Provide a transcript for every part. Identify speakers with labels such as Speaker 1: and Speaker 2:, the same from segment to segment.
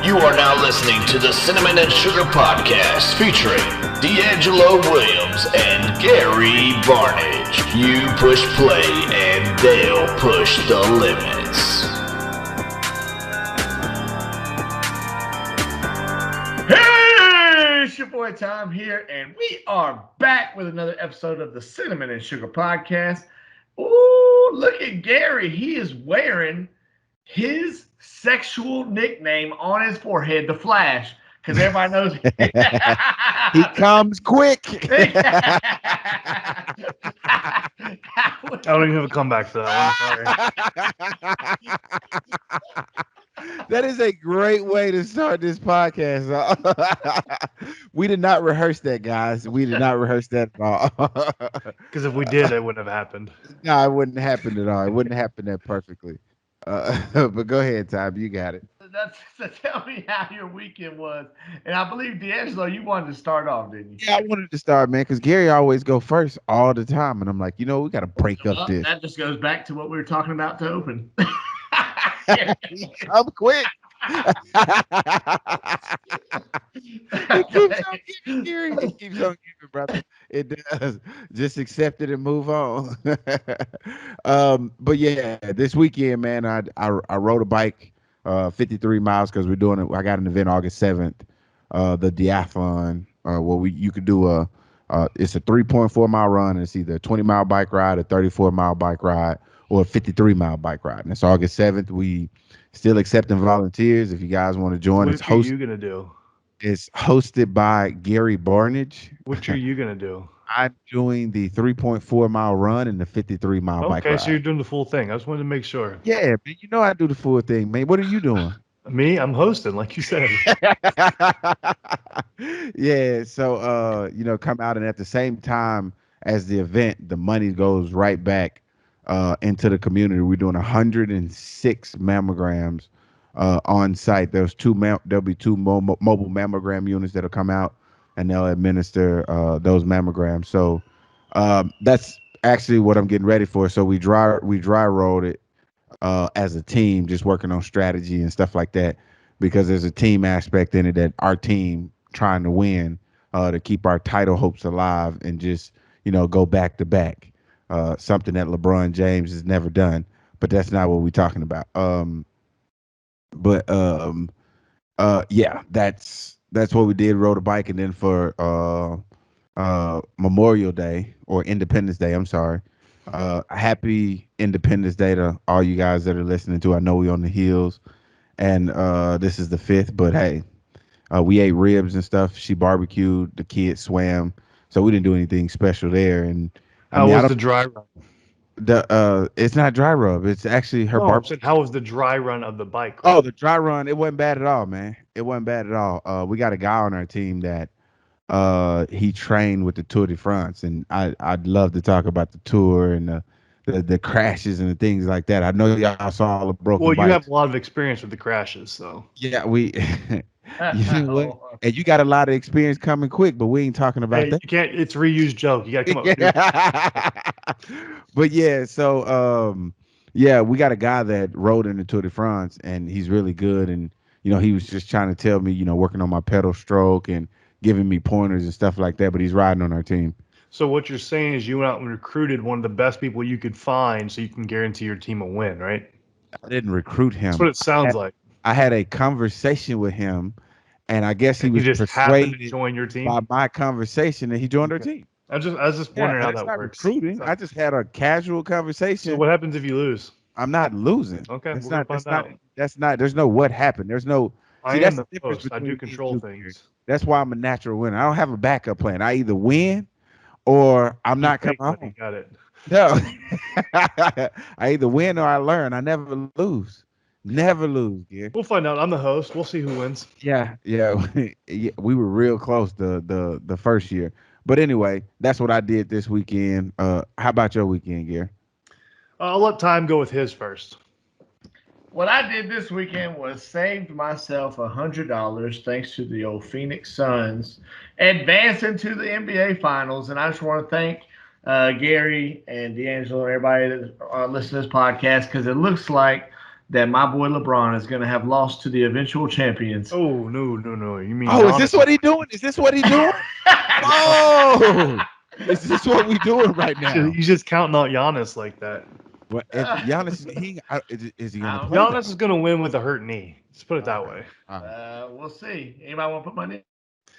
Speaker 1: You are now listening to the Cinnamon and Sugar Podcast featuring D'Angelo Williams and Gary Barnage. You push play and they'll push the limits.
Speaker 2: Hey, it's your boy Tom here, and we are back with another episode of the Cinnamon and Sugar Podcast. Ooh, look at Gary. He is wearing his sexual nickname on his forehead, the Flash, because everybody knows
Speaker 3: he comes quick.
Speaker 4: I don't even have a comeback for that one. Sorry.
Speaker 3: That is a great way to start this podcast. We did not rehearse that, guys. We did not rehearse that at all.
Speaker 4: Because if we did, it wouldn't have happened.
Speaker 3: No, it wouldn't happen at all. It wouldn't happen that perfectly. But go ahead, Tom. You got it.
Speaker 2: So tell me how your weekend was. And I believe, D'Angelo, you wanted to start off, didn't you?
Speaker 3: Yeah, I wanted to start, man, because Gary always go first all the time. And I'm like, we got to break up this.
Speaker 2: That just goes back to what we were talking about to open.
Speaker 3: He come quick. It keeps on giving, Gary. It keeps on giving, brother. It does. Just accept it and move on. But yeah, this weekend, man, I rode a bike 53 miles because we're doing it. I got an event August 7th, the Diathlon, where you could do it's a 3.4 mile run. And it's either a 20-mile bike ride, a 34-mile bike ride, or a 53-mile bike ride. And it's August 7th. We still accepting volunteers. If you guys want to join,
Speaker 4: What are you going to do?
Speaker 3: It's hosted by Gary Barnage.
Speaker 4: What are you going to do?
Speaker 3: I'm doing the 3.4 mile run and the 53 mile bike ride.
Speaker 4: Okay, so you're doing the full thing. I just wanted to make sure.
Speaker 3: Yeah, man, I do the full thing, man. What are you doing?
Speaker 4: Me? I'm hosting, like you said.
Speaker 3: Yeah, so come out, and at the same time as the event, the money goes right back into the community. We're doing 106 mammograms on site. There'll be two mobile mammogram units that'll come out, and they'll administer those mammograms. So that's actually what I'm getting ready for. So we dry rolled it as a team, just working on strategy and stuff like that, because there's a team aspect in it, that our team trying to win to keep our title hopes alive and just go back to back. Something that LeBron James has never done, but that's not what we're talking about. Yeah, that's what we did. Rode a bike, and then for Memorial Day or Independence Day, I'm sorry. Happy Independence Day to all you guys that are listening to. I know we on the heels, and this is the 5th, but hey, we ate ribs and stuff. She barbecued, the kids swam, so we didn't do anything special there. And
Speaker 4: how was the dry run?
Speaker 3: It's not dry rub. It's actually her barbecue.
Speaker 4: How was the dry run of the bike?
Speaker 3: Oh, the dry run. It wasn't bad at all, man. It wasn't bad at all. We got a guy on our team that he trained with the Tour de France, and I'd love to talk about the tour and the crashes and the things like that. I know y'all saw all the broken bikes.
Speaker 4: You have a lot of experience with the crashes, so
Speaker 3: yeah, we. You know what? And you got a lot of experience coming quick, but we ain't talking about that.
Speaker 4: You can't. It's a reused joke. You got to come up with it.
Speaker 3: But yeah, so we got a guy that rode in the Tour de France, and he's really good. And he was just trying to tell me, working on my pedal stroke and giving me pointers and stuff like that. But he's riding on our team.
Speaker 4: So what you're saying is you went out and recruited one of the best people you could find, so you can guarantee your team a win, right?
Speaker 3: I didn't recruit him.
Speaker 4: That's what it sounds like.
Speaker 3: I had a conversation with him, and I guess he was
Speaker 4: just
Speaker 3: persuaded
Speaker 4: to join your team
Speaker 3: by my conversation, and he joined our team.
Speaker 4: I was just wondering how that works.
Speaker 3: Recruiting. I just had a casual conversation.
Speaker 4: So what happens if you lose?
Speaker 3: I'm not losing.
Speaker 4: Okay,
Speaker 3: that's not. There's no what happened. There's no.
Speaker 4: I am the host. I do control things.
Speaker 3: That's why I'm a natural winner. I don't have a backup plan. I either win or I'm not coming home.
Speaker 4: Got it.
Speaker 3: No. I either win or I learn. I never lose. Never lose, Gary.
Speaker 4: We'll find out. I'm the host. We'll see who wins.
Speaker 3: Yeah. We were real close the first year. But anyway, that's what I did this weekend. How about your weekend, Gary?
Speaker 4: I'll let Time go with his first.
Speaker 2: What I did this weekend was saved myself $100 thanks to the old Phoenix Suns advancing to the NBA Finals. And I just want to thank Gary and D'Angelo and everybody that listens to this podcast, because it looks like that my boy LeBron is going to have lost to the eventual champions.
Speaker 4: Oh no! You mean?
Speaker 3: Oh, is this what he doing? Is this what he doing? Oh, is this what we doing right now?
Speaker 4: You just counting out Giannis like that.
Speaker 3: Well, if Giannis, is he gonna play?
Speaker 4: Giannis is gonna win with a hurt knee. Let's put it that way.
Speaker 2: We'll see. Anybody want to put money?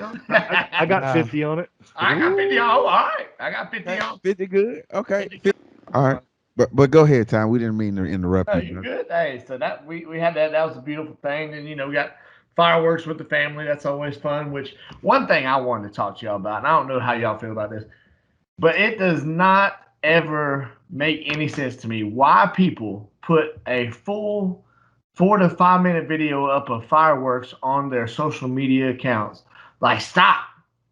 Speaker 4: I got 50 on it.
Speaker 2: I got 50. Oh, all right. I got 50 on.
Speaker 3: 50 good. Okay. 50. All right. But go ahead, Tom. We didn't mean to interrupt
Speaker 2: No,
Speaker 3: you.
Speaker 2: you're good. Hey, so that we had that. That was a beautiful thing. And, we got fireworks with the family. That's always fun. Which one thing I wanted to talk to y'all about, and I don't know how y'all feel about this, but it does not ever make any sense to me why people put a full 4 to 5 minute video up of fireworks on their social media accounts. Like, stop.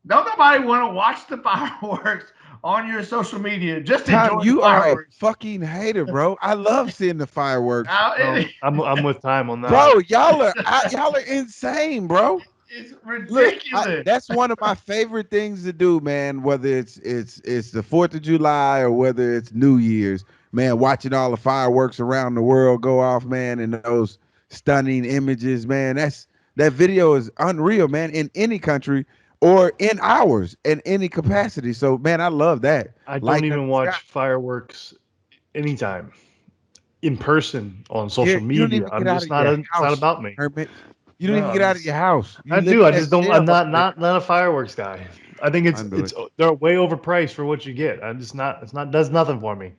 Speaker 2: Don't nobody want to watch the fireworks on your social media. Just enjoy
Speaker 3: You
Speaker 2: the
Speaker 3: are a
Speaker 2: fireworks.
Speaker 3: fucking hater, bro. I love seeing the fireworks.
Speaker 4: I'm with time on that.
Speaker 3: Bro, y'all are insane, bro.
Speaker 2: It's
Speaker 3: Look,
Speaker 2: ridiculous.
Speaker 3: that's one of my favorite things to do, man. Whether it's the 4th of July or whether it's New Year's, man, watching all the fireworks around the world go off, man, and those stunning images, man. That video is unreal, man, in any country or in ours in any capacity. So, man, I love that.
Speaker 4: I don't even watch fireworks anytime in person on social media. I'm just not. It's not about me.
Speaker 3: Hermit. You don't even get out of your house.
Speaker 4: I do. I just don't. I'm not a fireworks guy. I think they're way overpriced for what you get. I'm just not. It's not does nothing for me.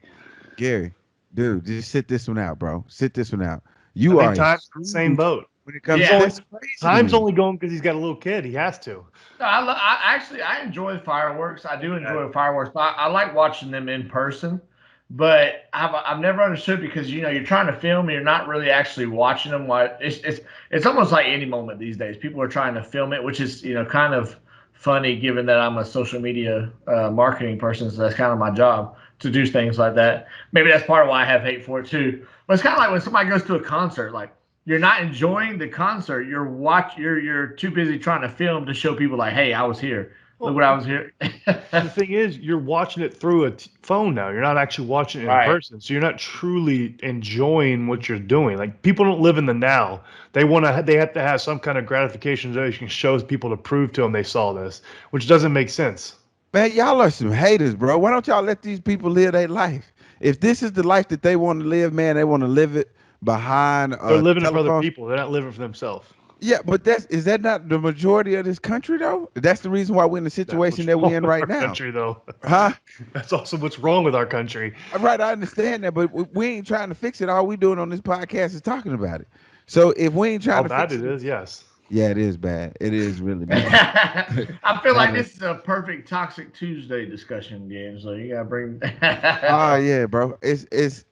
Speaker 3: Gary, dude, just sit this one out, bro. Sit this one out. You are
Speaker 4: Time's in the same boat.
Speaker 3: when it comes to this.
Speaker 4: Time's only going because he's got a little kid. He has to.
Speaker 2: No, I enjoy fireworks. I do enjoy fireworks. I like watching them in person, but I've never understood because you're trying to film and you're not really actually watching them. It's almost like any moment these days. People are trying to film it, which is kind of funny given that I'm a social media marketing person, so that's kind of my job to do things like that. Maybe that's part of why I have hate for it too. But it's kind of like when somebody goes to a concert, like you're not enjoying the concert. You're too busy trying to film to show people like, hey, I was here. Look what I was here.
Speaker 4: The thing is, you're watching it through a phone now. You're not actually watching it in person, so you're not truly enjoying what you're doing. Like people don't live in the now. They have to have some kind of gratification so they can show people to prove to them they saw this, which doesn't make sense.
Speaker 3: Man, y'all are some haters, bro. Why don't y'all let these people live their life? If this is the life that they want to live, man, they want to live it behind.
Speaker 4: They're living it for other people. They're not living for themselves.
Speaker 3: Yeah, but is that not the majority of this country though? That's the reason why we're in the situation that we're in right now.
Speaker 4: Country though,
Speaker 3: huh?
Speaker 4: That's also what's wrong with our country.
Speaker 3: Right, I understand that, but we ain't trying to fix it. All we doing on this podcast is talking about it. So if we ain't trying to
Speaker 4: bad
Speaker 3: fix
Speaker 4: it is, yes.
Speaker 3: Yeah, it is bad. It is really bad.
Speaker 2: I feel like this is a perfect Toxic Tuesday discussion game. So you gotta bring.
Speaker 3: Oh yeah, bro.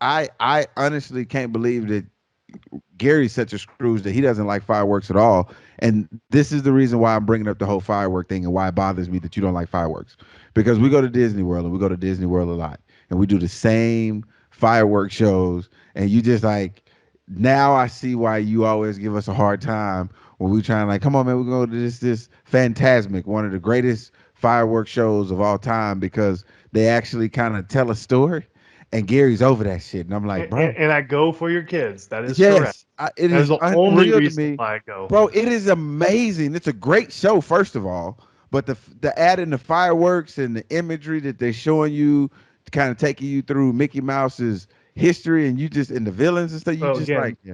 Speaker 3: I honestly can't believe that Gary's such a screws that he doesn't like fireworks at all. And this is the reason why I'm bringing up the whole firework thing and why it bothers me that you don't like fireworks. Because we go to Disney World and we go to Disney World a lot and we do the same firework shows. And you just like, now I see why you always give us a hard time when we trying like, come on, man, we're going to this Fantasmic, one of the greatest firework shows of all time, because they actually kind of tell a story. And Gary's over that shit. And I'm like, bro.
Speaker 4: And I go for your kids. That is correct.
Speaker 3: It is
Speaker 4: the only reason why I go.
Speaker 3: Bro, it is amazing. It's a great show, first of all. But the add in the fireworks and the imagery that they're showing you, kind of taking you through Mickey Mouse's history and the villains and stuff,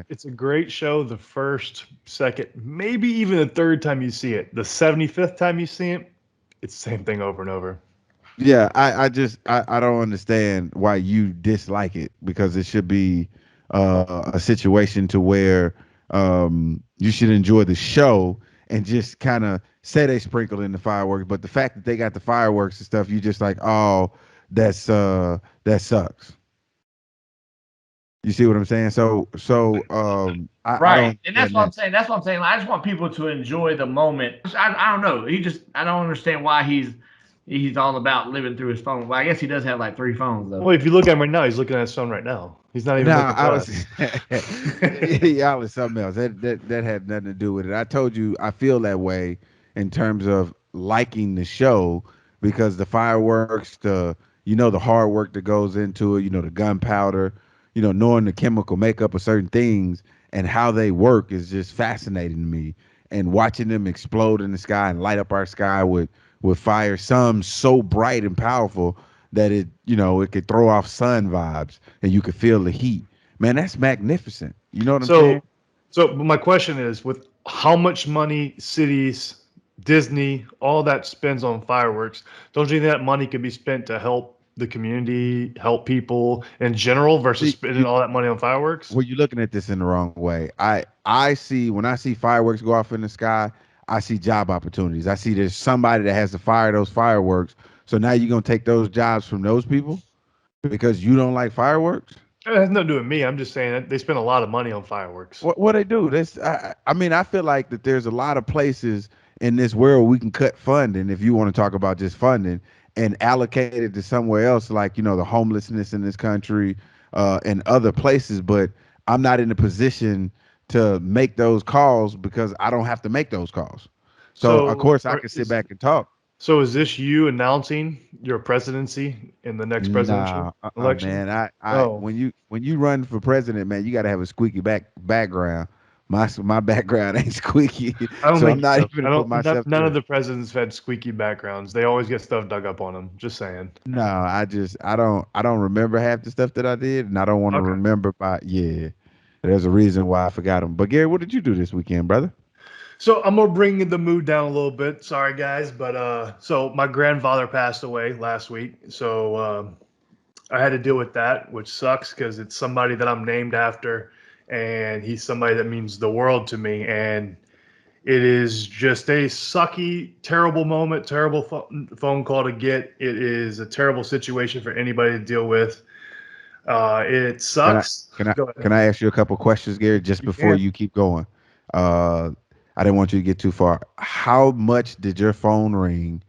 Speaker 4: It's a great show the first, second, maybe even the third time you see it. The 75th time you see it, it's the same thing over and over.
Speaker 3: Yeah, I don't understand why you dislike it, because it should be a situation to where you should enjoy the show and just kind of say they sprinkle in the fireworks. But the fact that they got the fireworks and stuff, you just like, oh, that sucks. You see what I'm saying?
Speaker 2: Right. And that's what I'm saying. That's what I'm saying. I just want people to enjoy the moment. I don't know. I don't understand why he's all about living through his phone. Well, I guess he does have like 3 phones though.
Speaker 4: Well, if you look at him right now, he's looking at his phone right now. He's not even looking at us.
Speaker 3: Y'all was something else. That had nothing to do with it. I told you I feel that way in terms of liking the show, because the fireworks, the hard work that goes into it, the gunpowder, knowing the chemical makeup of certain things and how they work is just fascinating to me. And watching them explode in the sky and light up our sky with fire, some so bright and powerful that it could throw off sun vibes and you could feel the heat. Man, that's magnificent. You know what I'm saying?
Speaker 4: So my question is, with how much money cities, Disney, all that spends on fireworks, don't you think that money could be spent to help the community, help people in general versus spending all that money on fireworks?
Speaker 3: Well, you're looking at this in the wrong way. I see when I see fireworks go off in the sky, I see job opportunities. I see there's somebody that has to fire those fireworks. So now you're gonna take those jobs from those people because you don't like fireworks?
Speaker 4: It has nothing to do with me. I'm just saying that they spend a lot of money on fireworks.
Speaker 3: What they do? I mean, I feel like that there's a lot of places in this world we can cut funding if you want to talk about just funding and allocate it to somewhere else, like the homelessness in this country and other places. But I'm not in a position to make those calls because I don't have to make those calls. So of course I can sit back and talk.
Speaker 4: So is this you announcing your presidency in the next presidential election?
Speaker 3: Man, when you run for president, man, you got to have a squeaky background. My background ain't squeaky.
Speaker 4: I don't
Speaker 3: so
Speaker 4: think
Speaker 3: I'm not
Speaker 4: so.
Speaker 3: even put myself.
Speaker 4: None of the presidents had squeaky backgrounds. They always get stuff dug up on them. Just saying.
Speaker 3: No, I don't remember half the stuff that I did, and I don't want to remember There's a reason why I forgot them. But Gary, what did you do this weekend, brother?
Speaker 4: So I'm gonna bring the mood down a little bit. Sorry, guys, but so my grandfather passed away last week, so I had to deal with that, which sucks because it's somebody that I'm named after, and he's somebody that means the world to me. And it is just a sucky, terrible moment, terrible phone call to get. It is a terrible situation for anybody to deal with. It sucks.
Speaker 3: Can I ask you a couple questions, Gary, just before you keep going? I didn't want you to get too far. How much did your phone ring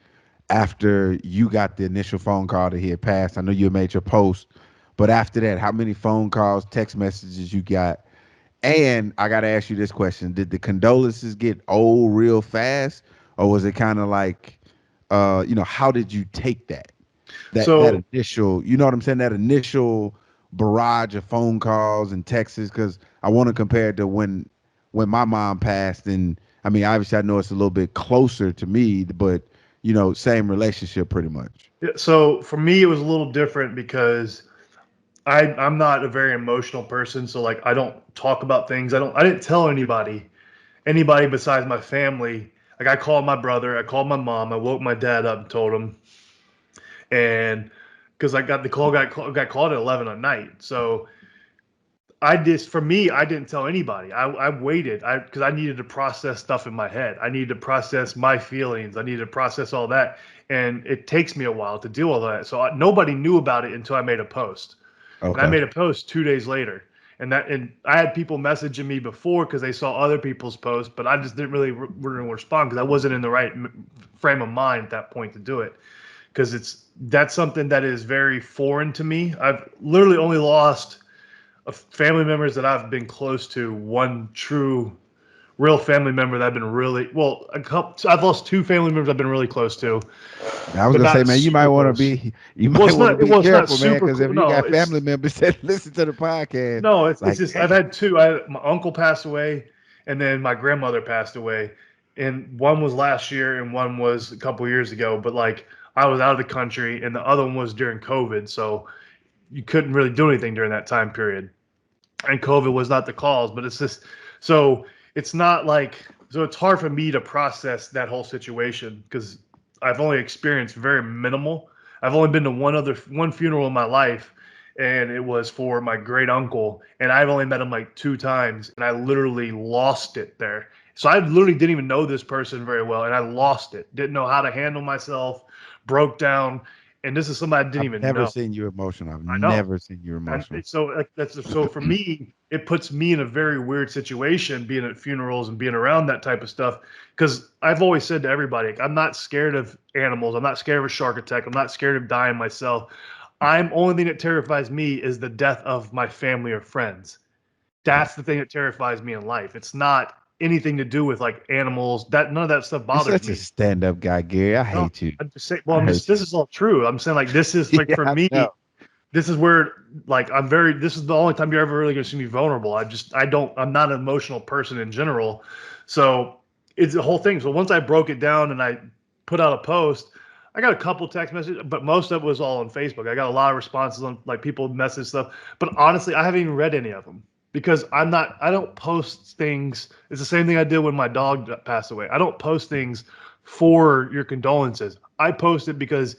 Speaker 3: after you got the initial phone call that he had passed? I know you made your post, but after that, how many phone calls, text messages you got? And I got to ask you this question. Did the condolences get old real fast, or was it kind of like, how did you take that? That initial, you know what I'm saying? That initial barrage of phone calls and texts, because I want to compare it to when my mom passed. And I mean, obviously I know it's a little bit closer to me, but same relationship pretty much.
Speaker 4: So for me, it was a little different because I'm not a very emotional person. So like, I don't talk about things. I didn't tell anybody besides my family. Like I called my brother, I called my mom, I woke my dad up and told him. And because I got the call, got called at 11 at night. So I didn't tell anybody. I waited because I needed to process stuff in my head. I needed to process my feelings. I needed to process all that. And it takes me a while to do all that. So nobody knew about it until I made a post. Okay. And I made a post 2 days later. And I had people messaging me before because they saw other people's posts, but I just didn't really respond because I wasn't in the right frame of mind at that point to do it. Because that's something that is very foreign to me. I've literally only lost family members that I've been close to, one true real family member that I've been I've lost two family members I've been really close to.
Speaker 3: I was gonna say, man, you might want to be careful, man, because if you got family members that listen to the podcast.
Speaker 4: No, it's just I've had two. My uncle passed away, and then my grandmother passed away, and one was last year and one was a couple years ago. But like I was out of the country, and the other one was during COVID, so you couldn't really do anything during that time period. And COVID was not the cause, but it's just so it's not like so it's hard for me to process that whole situation because I've only experienced very minimal. I've only been to one funeral in my life, and it was for my great uncle, and I've only met him like 2 times, and I literally lost it there. So I literally didn't even know this person very well, and I lost it. Didn't know how to handle myself, broke down. And this is somebody I didn't even know.
Speaker 3: I've never seen you emotional. I've never seen you emotional.
Speaker 4: So for me, it puts me in a very weird situation being at funerals and being around that type of stuff. Because I've always said to everybody, I'm not scared of animals. I'm not scared of a shark attack. I'm not scared of dying myself. Only thing that terrifies me is the death of my family or friends. That's the thing that terrifies me in life. It's not anything to do with like animals. None of that stuff bothers me.
Speaker 3: You're such a stand-up guy, Gary. I hate you.
Speaker 4: I'm just saying. Well, this is all true. I'm saying like this is like for me. this is where this is the only time you're ever really going to see me vulnerable. I'm not an emotional person in general. So it's the whole thing. So once I broke it down and I put out a post, I got a couple text messages, but most of it was all on Facebook. I got a lot of responses on like people message stuff, but honestly, I haven't even read any of them because I don't post things. It's the same thing I did when my dog passed away. I don't post things for your condolences. I post it because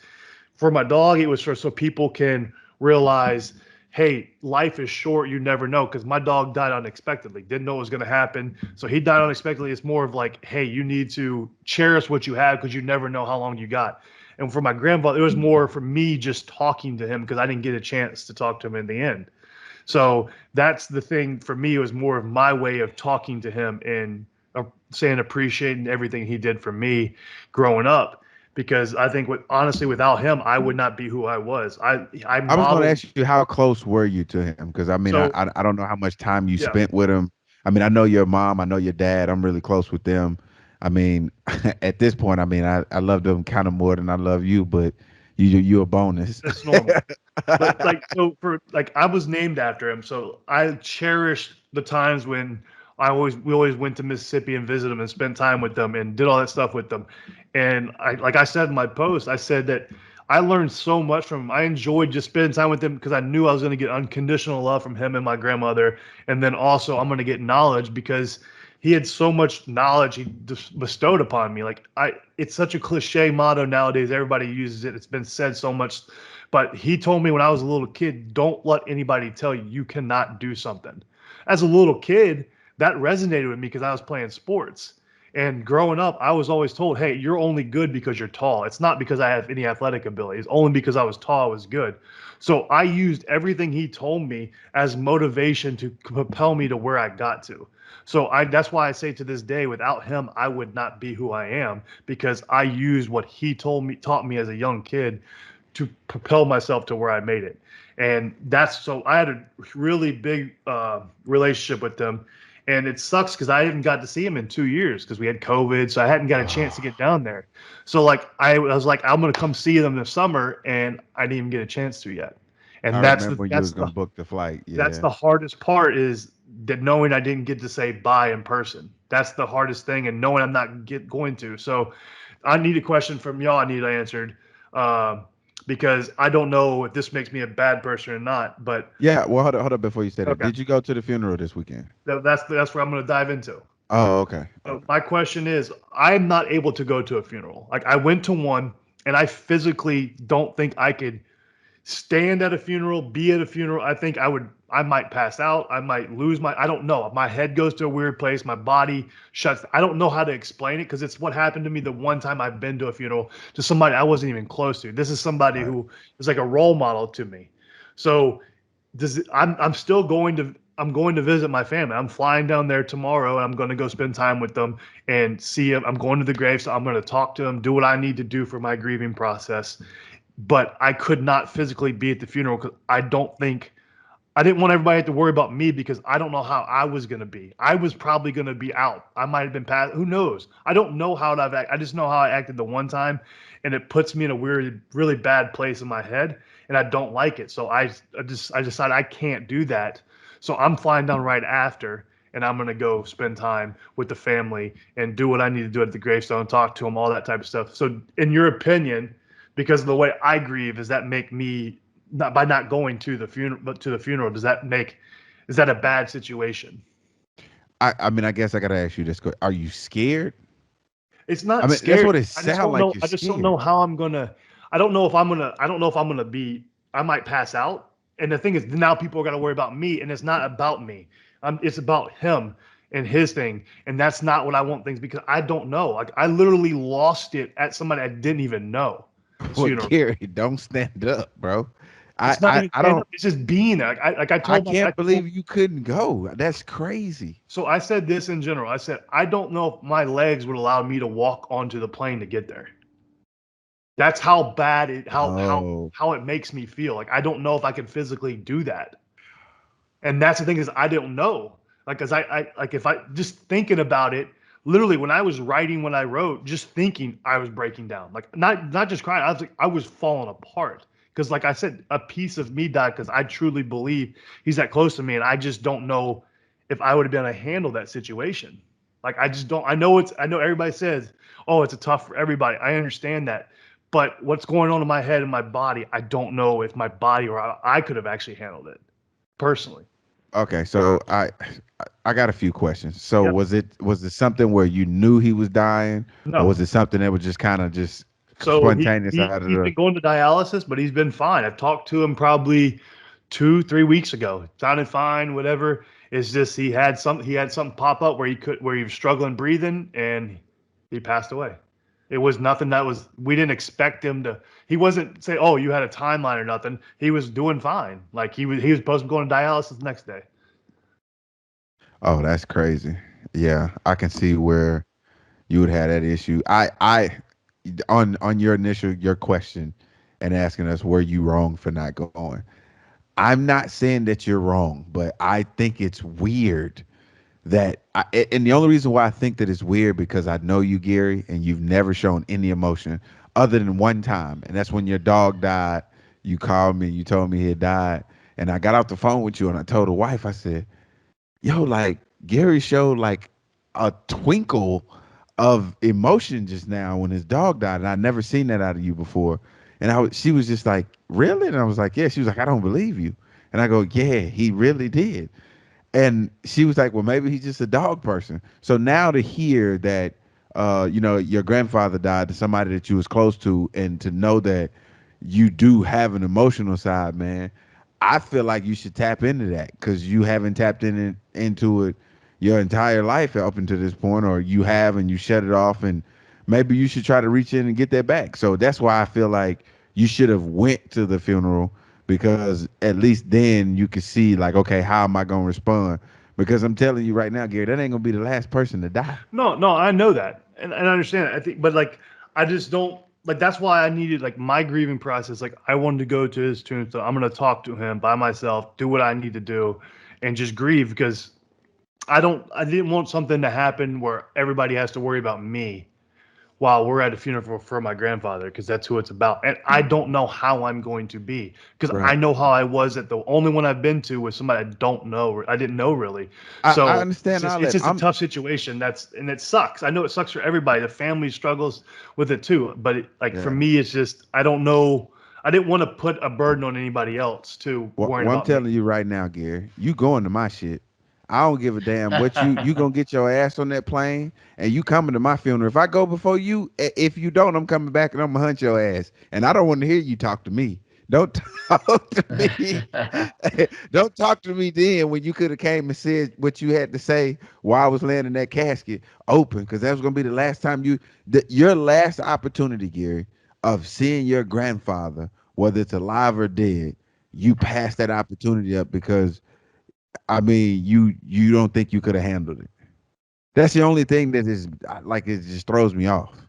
Speaker 4: for my dog, it was so people can realize, hey, life is short. You never know. Because my dog died unexpectedly. Didn't know it was going to happen. So he died unexpectedly. It's more of like, hey, you need to cherish what you have because you never know how long you got. And for my grandfather, it was more for me just talking to him because I didn't get a chance to talk to him in the end. So that's the thing for me. It was more of my way of talking to him and saying appreciating everything he did for me growing up. Because I think honestly, without him, I would not be who I was. I
Speaker 3: was going to ask you, how close were you to him? Because I mean,
Speaker 4: So-
Speaker 3: I don't know how much time you
Speaker 4: Yeah.
Speaker 3: spent with him. I mean, I know your mom, I know your dad. I'm really close with them. I mean, at this point, I mean, I love them kind of more than I love you, but you a bonus.
Speaker 4: That's normal. But I was named after him, so I cherished the times when we always went to Mississippi and visited them and spent time with them and did all that stuff with them. And like I said in my post, I said that I learned so much from him. I enjoyed just spending time with him because I knew I was going to get unconditional love from him and my grandmother, and then also I'm going to get knowledge because he had so much knowledge he just bestowed upon me. It's such a cliche motto nowadays. Everybody uses it. It's been said so much. But he told me when I was a little kid, don't let anybody tell you cannot do something. As a little kid, that resonated with me because I was playing sports. And growing up, I was always told, hey, you're only good because you're tall. It's not because I have any athletic ability. It's only because I was tall, I was good. So I used everything he told me as motivation to propel me to where I got to. So that's why I say to this day, without him, I would not be who I am because I used what he taught me as a young kid to propel myself to where I made it. And so I had a really big relationship with them. And it sucks because I haven't got to see him in 2 years because we had COVID. So I hadn't got a chance to get down there. So I was like, I'm going to come see them this summer. And I didn't even get a chance to yet. And
Speaker 3: I remember you was going to book the flight. Yeah.
Speaker 4: That's the hardest part is that knowing I didn't get to say bye in person. That's the hardest thing. And knowing I'm not going to. So I need a question from y'all I need answered. Because I don't know if this makes me a bad person or not, but
Speaker 3: yeah. Well, hold up before you say that.
Speaker 4: Okay.
Speaker 3: Did you go to the funeral this weekend?
Speaker 4: That's where I'm going to dive into.
Speaker 3: Oh, okay.
Speaker 4: So my question is, I'm not able to go to a funeral. Like I went to one, and I physically don't think I could stand at a funeral, be at a funeral. I think I might pass out. I might lose I don't know. My head goes to a weird place. My body shuts. I don't know how to explain it because it's what happened to me the one time I've been to a funeral to somebody I wasn't even close to. This is somebody who is like a role model to me. So I'm going to visit my family. I'm flying down there tomorrow and I'm going to go spend time with them and see them. I'm going to the grave. So I'm going to talk to them, do what I need to do for my grieving process. But I could not physically be at the funeral because I didn't want everybody to have to worry about me because I don't know how I was going to be. I was probably going to be out. I might have been passed. Who knows? I don't know how I've acted. I just know how I acted the one time, and it puts me in a weird, really bad place in my head, and I don't like it. So I decided I can't do that. So I'm flying down right after, and I'm going to go spend time with the family and do what I need to do at the gravestone, talk to them, all that type of stuff. So in your opinion, because of the way I grieve, does that make me not going to the funeral? Is that a bad situation?
Speaker 3: I mean, I guess I gotta ask you this: are you scared?
Speaker 4: It's not.
Speaker 3: I mean,
Speaker 4: scared.
Speaker 3: that's what it sounds like.
Speaker 4: I just don't know how I'm gonna. I don't know if I'm gonna be. I might pass out. And the thing is, now people are gonna worry about me, and it's not about me. It's about him and his thing, and that's not what I want things because I don't know. Like I literally lost it at somebody I didn't even know.
Speaker 3: Well, Gary, don't stand up, bro.
Speaker 4: I don't. It's just being there. I
Speaker 3: can't believe you couldn't go. That's crazy.
Speaker 4: So I said this in general. I said I don't know if my legs would allow me to walk onto the plane to get there. That's how bad how it makes me feel. Like I don't know if I can physically do that. And that's the thing is I don't know. Like cuz if I just thinking about it, literally when I was writing what I wrote, just thinking I was breaking down. Like not just crying. I was falling apart. Because like I said, a piece of me died because I truly believe he's that close to me, and I just don't know if I would have been able to handle that situation. Like I just don't. I know everybody says, "Oh, it's a tough for everybody." I understand that, but what's going on in my head and my body, I don't know if my body or I could have actually handled it personally.
Speaker 3: Okay, so I got a few questions. So
Speaker 4: Yep.
Speaker 3: was it something where you knew he was dying, or
Speaker 4: No.
Speaker 3: was it something that was just kind of just
Speaker 4: So
Speaker 3: spontaneous out of
Speaker 4: he's
Speaker 3: the?
Speaker 4: been going to dialysis, but he's been fine. I've talked to him probably 2-3 weeks ago. Sounded fine, whatever. It's just he had something pop up where he was struggling breathing, and he passed away. It was nothing that was we didn't expect him to. He wasn't say, "Oh, you had a timeline or nothing." He was doing fine. Like he was supposed to go to dialysis the next day.
Speaker 3: Oh, that's crazy. Yeah, I can see where you would have that issue. On your question and asking us were you wrong for not going. I'm not saying that you're wrong, but I think it's weird and the only reason why I think that it's weird because I know you, Gary, and you've never shown any emotion other than one time, and that's when your dog died. You called me, you told me he had died, and I got off the phone with you, and I told the wife, I said, "Yo, like Gary showed like a twinkle of emotion just now when his dog died, and I'd never seen that out of you before." And she was just like, "Really?" And I was like, "Yeah." She was like, "I don't believe you." And I go, "Yeah, he really did." And she was like, "Well, maybe he's just a dog person." So now to hear that, your grandfather died to somebody that you was close to, and to know that you do have an emotional side, man, I feel like you should tap into that because you haven't tapped into it your entire life up until this point, or you have and you shut it off, and maybe you should try to reach in and get that back. So that's why I feel like you should have went to the funeral because at least then you could see like, okay, how am I gonna respond? Because I'm telling you right now, Gary, that ain't gonna be the last person to die.
Speaker 4: No, I know that, and I understand it. I think, but like, I just don't like. That's why I needed like my grieving process. Like, I wanted to go to his tombstone. I'm gonna talk to him by myself, do what I need to do, and just grieve because I didn't want something to happen where everybody has to worry about me while we're at a funeral for my grandfather because that's who it's about. And I don't know how I'm going to be because I
Speaker 3: Right.
Speaker 4: know how I was at the only one I've been to was somebody I didn't know really.
Speaker 3: I
Speaker 4: So
Speaker 3: understand all
Speaker 4: it's
Speaker 3: that.
Speaker 4: just a tough situation. And it sucks. I know it sucks for everybody. The family struggles with it too. But for
Speaker 3: Yeah.
Speaker 4: me, it's just I don't know. I didn't want to put a burden on anybody else too, worrying
Speaker 3: Well, I'm
Speaker 4: about me.
Speaker 3: telling you right now, Gary, you going to my shit. I don't give a damn what you gonna get your ass on that plane and you coming to my funeral. If I go before you, if you don't, I'm coming back and I'm gonna hunt your ass. And I don't want to hear you talk to me. Don't talk to me. Don't talk to me then when you could have came and said what you had to say while I was laying in that casket open, because that was gonna be the last time your last opportunity, Gary, of seeing your grandfather, whether it's alive or dead. You passed that opportunity up because I mean, you don't think you could have handled it. That's the only thing that is like it just throws me off.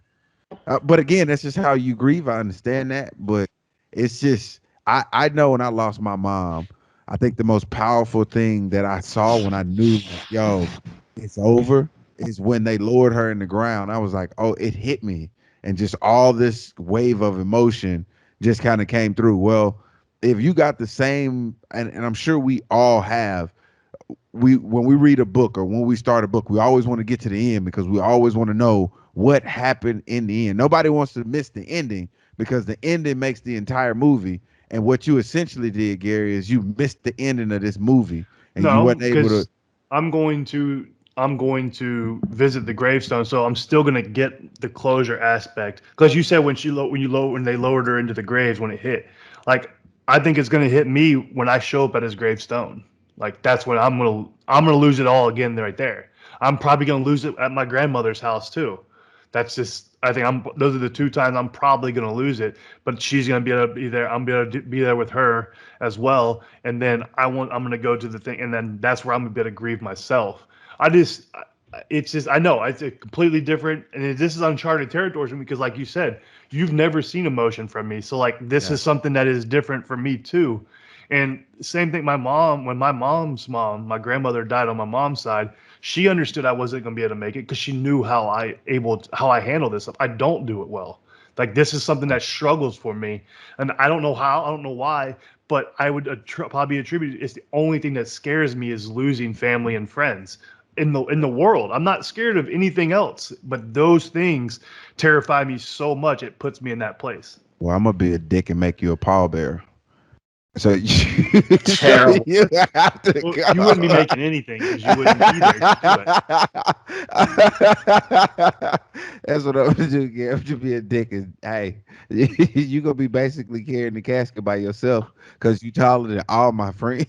Speaker 3: But again, that's just how you grieve. I understand that, but it's just I know when I lost my mom, I think the most powerful thing that I saw when I knew, like, yo, it's over, is when they lowered her in the ground. I was like, oh, it hit me, and just all this wave of emotion just kind of came through. Well, if you got the same, and I'm sure we all have, when we read a book or when we start a book, we always want to get to the end because we always want to know what happened in the end. Nobody wants to miss the ending because the ending makes the entire movie. And what you essentially did, Gary, is you missed the ending of this movie and you
Speaker 4: No,
Speaker 3: weren't able to.
Speaker 4: because I'm going to visit the gravestone, so I'm still going to get the closure aspect. Because you said when they lowered her into the graves when it hit, like I think it's going to hit me when I show up at his gravestone. Like that's when I'm gonna lose it all again right there. I'm probably going to lose it at my grandmother's house too. That's just I think those are the two times I'm probably going to lose it. But she's going to be able to be there. I'm going to be there with her as well. And then I'm going to go to the thing, and then that's where I'm going to be able to grieve myself. It's just I know it's a completely different, and this is uncharted territory for me because, like you said, you've never seen emotion from me. So like this
Speaker 3: Yeah.
Speaker 4: is something that is different for me too. And same thing, when my mom's mom, my grandmother died on my mom's side, she understood I wasn't going to be able to make it because she knew how I handle this stuff. I don't do it well. Like this is something that struggles for me, and I don't know how, I don't know why, but I would probably attribute it's the only thing that scares me is losing family and friends in the world. I'm not scared of anything else, but those things terrify me so much. It puts me in that place.
Speaker 3: Well, I'm gonna be a dick and make you a pallbearer. So
Speaker 2: Terrible.
Speaker 3: you have to
Speaker 4: Well,
Speaker 3: go.
Speaker 4: you wouldn't be making anything because you wouldn't be there to do it.
Speaker 3: That's what I'm gonna do, Gary. I'm gonna be a dick and hey, you gonna be basically carrying the casket by yourself because you taller than all my friends.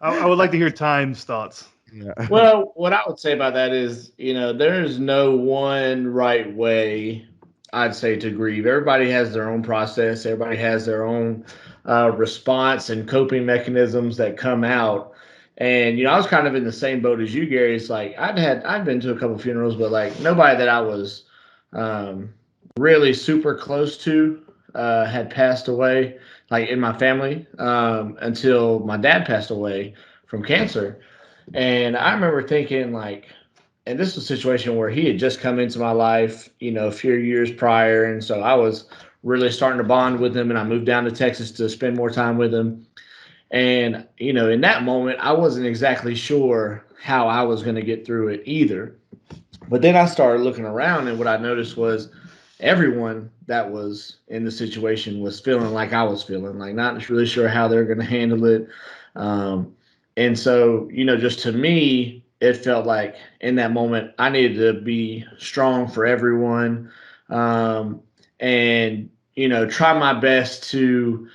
Speaker 4: I would like to hear Time's thoughts.
Speaker 3: Yeah.
Speaker 2: Well, what I would say about that is, there's no one right way, I'd say, to grieve. Everybody has their own process. Everybody has their own response and coping mechanisms that come out. And I was kind of in the same boat as you, Gary. It's like I've been to a couple funerals, but like nobody that I was really super close to had passed away, like in my family, until my dad passed away from cancer. And I remember thinking like, and this was a situation where he had just come into my life, a few years prior. And so I was really starting to bond with him, and I moved down to Texas to spend more time with him. And, in that moment, I wasn't exactly sure how I was going to get through it either. But then I started looking around, and what I noticed was everyone that was in the situation was feeling like I was feeling, like not really sure how they're going to handle it. And so, just to me, it felt like in that moment I needed to be strong for everyone, and try my best to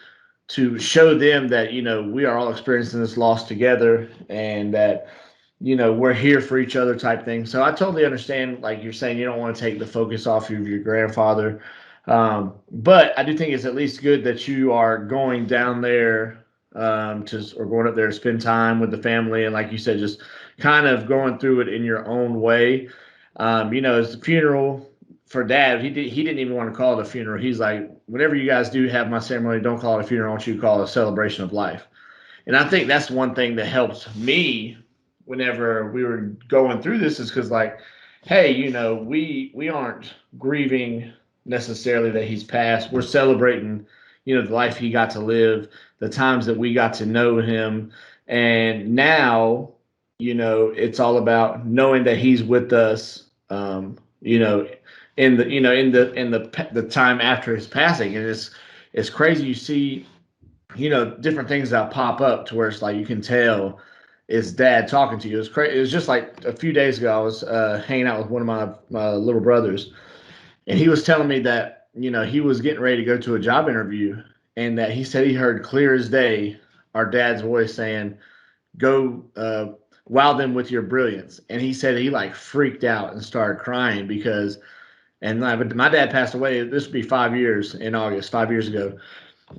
Speaker 2: show them that we are all experiencing this loss together, and that we're here for each other type thing. So I totally understand, like you're saying, you don't want to take the focus off of your grandfather, but I do think it's at least good that you are going down there or going up there to spend time with the family, and like you said, just kind of going through it in your own way. As the funeral for Dad, he didn't even want to call it a funeral. He's like, whenever you guys do have my ceremony, don't call it a funeral. I want you to call it a celebration of life. And I think that's one thing that helped me whenever we were going through this, is because like, hey, we aren't grieving necessarily that he's passed. We're celebrating, the life he got to live, the times that we got to know him. And now, it's all about knowing that he's with us, in the time after his passing. And it's crazy. You see, different things that pop up to where it's like, you can tell it's Dad talking to you. It's crazy. It was just like a few days ago, I was hanging out with one of my little brothers, and he was telling me that, he was getting ready to go to a job interview, and that he said he heard clear as day our dad's voice saying, go wow them with your brilliance. And he said he like freaked out and started crying because, and my dad passed away. This would be 5 years in August, 5 years ago.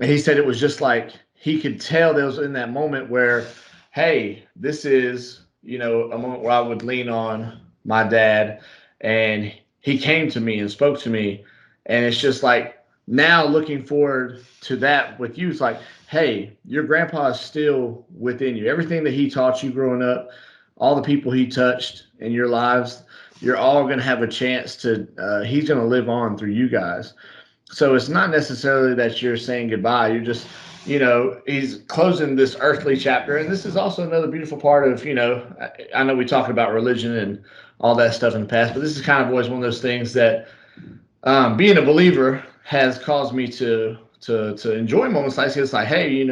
Speaker 2: And he said it was just like he could tell there was in that moment where, hey, this is, a moment where I would lean on my dad, and he came to me and spoke to me. And it's just like, now looking forward to that with you, it's like, hey, your grandpa is still within you. Everything that he taught you growing up, all the people he touched in your lives, you're all going to have a chance to, he's going to live on through you guys. So it's not necessarily that you're saying goodbye. You're just, he's closing this earthly chapter. And this is also another beautiful part of, I know we talk about religion and all that stuff in the past, but this is kind of always one of those things that being a believer has caused me to enjoy moments like this. It's like, hey,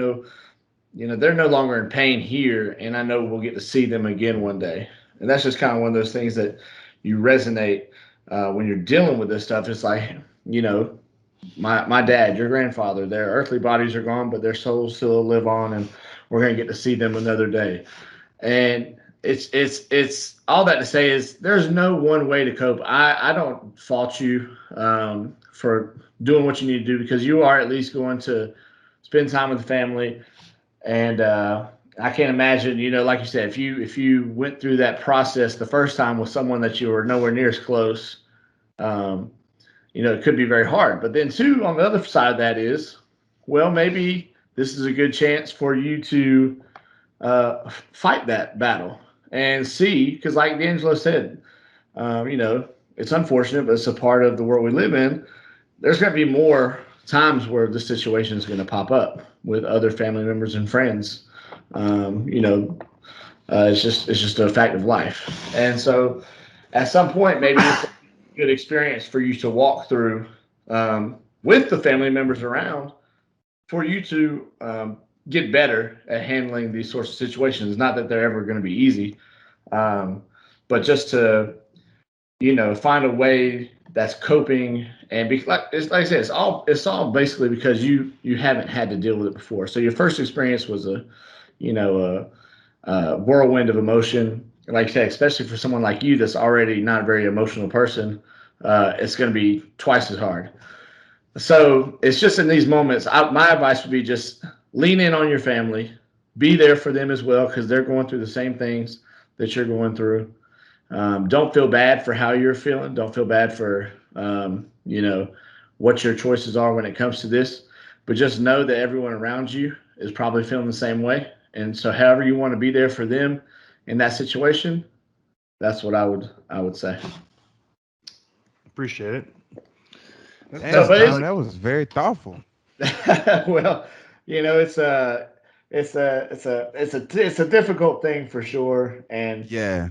Speaker 2: they're no longer in pain here, and I know we'll get to see them again one day. And that's just kind of one of those things that you resonate when you're dealing with this stuff. It's like, my dad, your grandfather, their earthly bodies are gone, but their souls still live on, and we're going to get to see them another day. And it's all that to say is there's no one way to cope. I don't fault you for doing what you need to do, because you are at least going to spend time with the family. And I can't imagine, like you said, if you went through that process the first time with someone that you were nowhere near as close, it could be very hard. But then too, on the other side of that is, well, maybe this is a good chance for you to fight that battle and see, because like D'Angelo said, it's unfortunate, but it's a part of the world we live in. There's going to be more times where this situation is going to pop up with other family members and friends. It's just a fact of life. And so at some point, maybe it's a good experience for you to walk through with the family members around for you to get better at handling these sorts of situations. Not that they're ever going to be easy, but just to, find a way that's coping and be like I said, it's all basically because you haven't had to deal with it before. So your first experience was a whirlwind of emotion. Like I said, especially for someone like you that's already not a very emotional person, it's going to be twice as hard. So it's just in these moments, my advice would be just lean in on your family, be there for them as well, because they're going through the same things that you're going through. Don't feel bad for how you're feeling. Don't feel bad for, what your choices are when it comes to this, but just know that everyone around you is probably feeling the same way. And so however you want to be there for them in that situation, that's what I would say.
Speaker 4: Appreciate it.
Speaker 3: That was very thoughtful.
Speaker 2: Well, it's a difficult thing for sure. And
Speaker 3: yeah,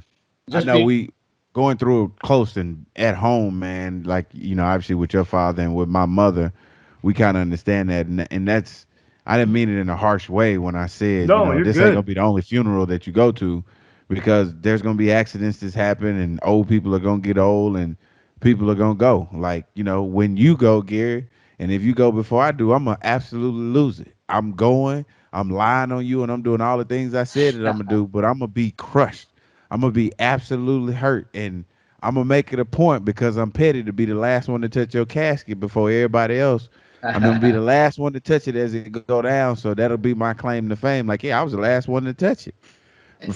Speaker 3: I know we going through it close and at home, man. Like, obviously with your father and with my mother, we kind of understand that. And that's, I didn't mean it in a harsh way when I said, this ain't gonna be the only funeral that you go to, because there's gonna be accidents that happen, and old people are gonna get old, and people are gonna go. Like, when you go, Gary, and if you go before I do, I'm gonna absolutely lose it. I'm going, I'm lying on you, and I'm doing all the things I said that I'm gonna do, but I'm gonna be crushed. I'm gonna be absolutely hurt, and I'm gonna make it a point, because I'm petty, to be the last one to touch your casket before everybody else. I'm gonna be the last one to touch it as it go down, so that'll be my claim to fame. Like, yeah, I was the last one to touch it.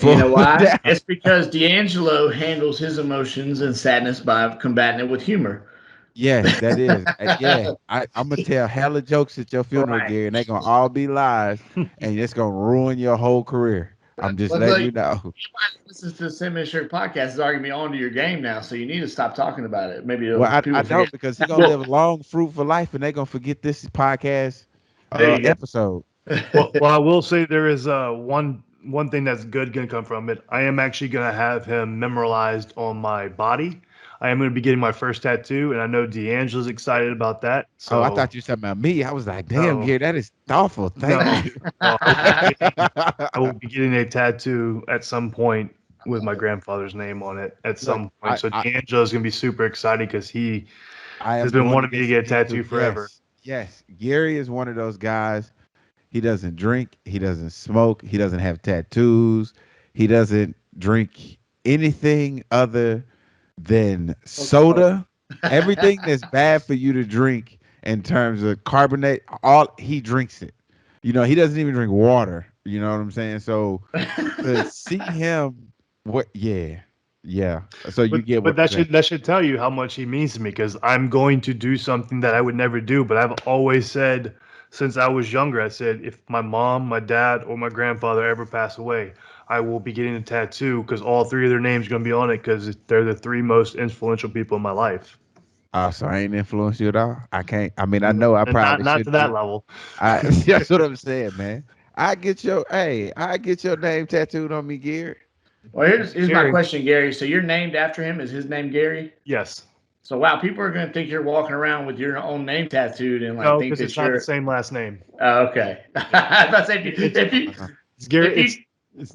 Speaker 2: You know why? It's because D'Angelo handles his emotions and sadness by combating it with humor.
Speaker 3: Yes, that is. Yeah, I'm gonna tell hella jokes at your funeral, right, Gary, and they're gonna all be lies, and it's gonna ruin your whole career. I'm just letting you know.
Speaker 2: Listen to the Cinnamon Sugar podcast is arguing me onto your game now, so you need to stop talking about it. Maybe
Speaker 3: I don't, because he's gonna live a long, fruitful life, and they're gonna forget this podcast episode.
Speaker 4: Well, I will say there is one thing that's good gonna come from it. I am actually gonna have him memorialized on my body. I am going to be getting my first tattoo, and I know D'Angelo's excited about that. So
Speaker 3: I thought you were talking about me. I was like, damn, Gary, that is thoughtful. Thank you.
Speaker 4: I will be getting a tattoo at some point with my grandfather's name on it at some point. So D'Angelo's going to be super excited, because he has been wanting me to get a tattoo forever.
Speaker 3: Yes. Gary is one of those guys. He doesn't drink. He doesn't smoke. He doesn't have tattoos. He doesn't drink anything other than soda. Everything that's bad for you to drink in terms of carbonate, he drinks it. He doesn't even drink water. You know what I'm saying? So to see him, yeah. So you get what.
Speaker 4: But that should tell you how much he means to me, because I'm going to do something that I would never do. But I've always said, since I was younger, I said, if my mom, my dad, or my grandfather ever pass away, I will be getting a tattoo, because all three of their names are going to be on it, because they're the three most influential people in my life.
Speaker 3: So I ain't influenced you at all? I can't. I mean, I know I probably
Speaker 4: not to that level.
Speaker 3: That's what I'm saying, man. I get your name tattooed on me, Gary.
Speaker 2: Well, here's my question, Gary. So you're named after him? Is his name Gary?
Speaker 4: Yes.
Speaker 2: So wow, people are going to think you're walking around with your own name tattooed and
Speaker 4: no, think that it's not the same last name.
Speaker 2: Oh, okay. I was say
Speaker 4: it's Gary. It's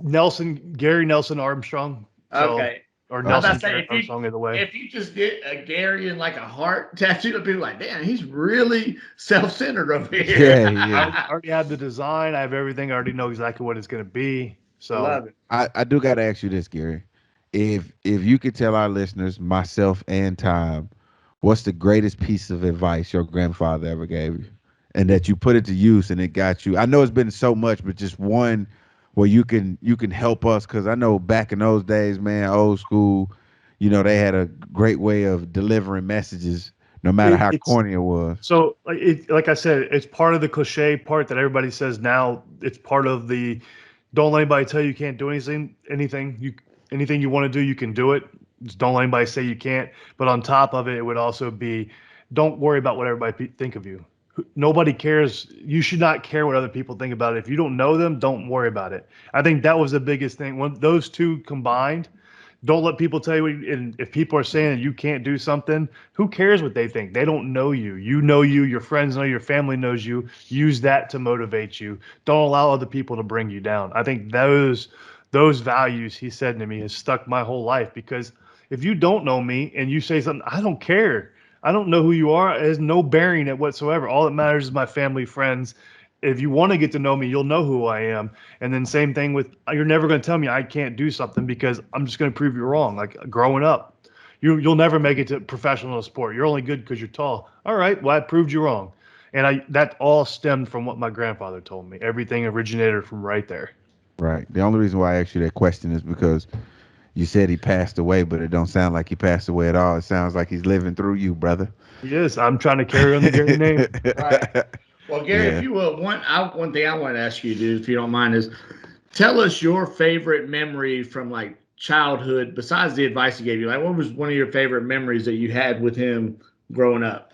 Speaker 4: Gary Nelson Armstrong. So,
Speaker 2: okay.
Speaker 4: Or Nelson Armstrong, either way.
Speaker 2: If you just get a Gary and like a heart tattooed, people are like, damn, he's really self-centered over here.
Speaker 3: Yeah.
Speaker 4: I already have the design. I have everything. I already know exactly what it's going to be. So
Speaker 2: love it.
Speaker 3: I do got to ask you this, Gary. If you could tell our listeners, myself and Tom, what's the greatest piece of advice your grandfather ever gave you, and that you put it to use and it got you? I know it's been so much, but just one where you can help us, because I know back in those days, man, old school, they had a great way of delivering messages, no matter how corny it was.
Speaker 4: So, like I said, it's part of the cliche part that everybody says now. It's part of the don't let anybody tell you can't do anything. Anything you want to do, you can do it. just don't let anybody say you can't. But on top of it, it would also be, don't worry about what everybody think of you. Nobody cares. You should not care what other people think about it. If you don't know them, don't worry about it. I think that was the biggest thing. When those two combined, don't let people tell you. And if people are saying that you can't do something, who cares what they think? They don't know you. You know you. Your friends know. Your family knows you. Use that to motivate you. Don't allow other people to bring you down. I think those values he said to me has stuck my whole life, because if you don't know me and you say something, I don't care. I don't know who you are. It has no bearing at whatsoever. All that matters is my family, friends. If you want to get to know me, you'll know who I am. And then same thing with, you're never going to tell me I can't do something, because I'm just going to prove you wrong. Like growing up, you'll never make it to professional sport. You're only good because you're tall. All right, well, I proved you wrong. And that all stemmed from what my grandfather told me. Everything originated from right there.
Speaker 3: Right. The only reason why I asked you that question is because you said he passed away, but it don't sound like he passed away at all. It sounds like he's living through you, brother.
Speaker 4: Yes, I'm trying to carry on the Gary name.
Speaker 2: Right. Well, Gary, if you will, one thing I want to ask you to do, if you don't mind, is tell us your favorite memory from like childhood, besides the advice he gave you. Like, what was one of your favorite memories that you had with him growing up?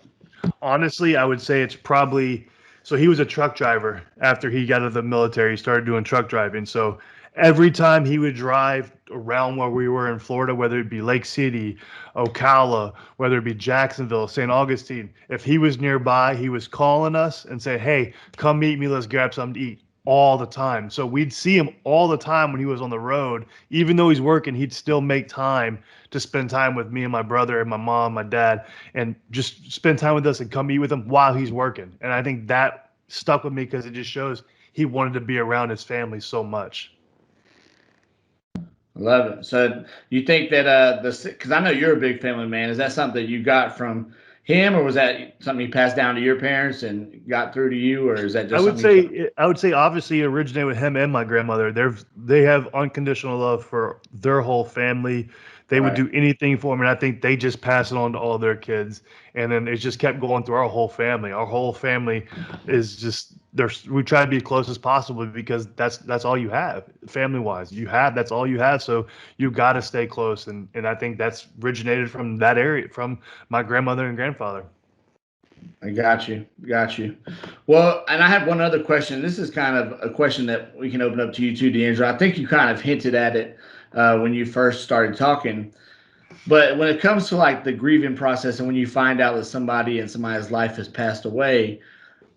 Speaker 4: Honestly, I would say it's probably, so he was a truck driver after he got out of the military. He started doing truck driving. So every time he would drive around where we were in Florida, whether it be Lake City, Ocala, whether it be Jacksonville, St. Augustine, if he was nearby, he was calling us and say, hey, come meet me. Let's grab something to eat, all the time. So we'd see him all the time when he was on the road. Even though he's working, he'd still make time to spend time with me and my brother and my mom, my dad, and just spend time with us and come eat with him while he's working. And I think that stuck with me because it just shows he wanted to be around his family so much.
Speaker 2: Love it. So you think that because I know you're a big family man, is that something that you got from him, or was that something you passed down to your parents and got through to you, or is that just?
Speaker 4: I would say obviously it originated with him and my grandmother. They have unconditional love for their whole family. They would do anything for them, and I think they just pass it on to all their kids. And then it just kept going through our whole family. Our whole family is just we try to be as close as possible, because that's all you have, family wise. That's all you have. So you got to stay close, and I think that's originated from that area, from my grandmother and grandfather.
Speaker 2: I got you. Well, and I have one other question. This is kind of a question that we can open up to you too, D'Angelo. I think you kind of hinted at it when you first started talking. But when it comes to like the grieving process, and when you find out that somebody in somebody's life has passed away,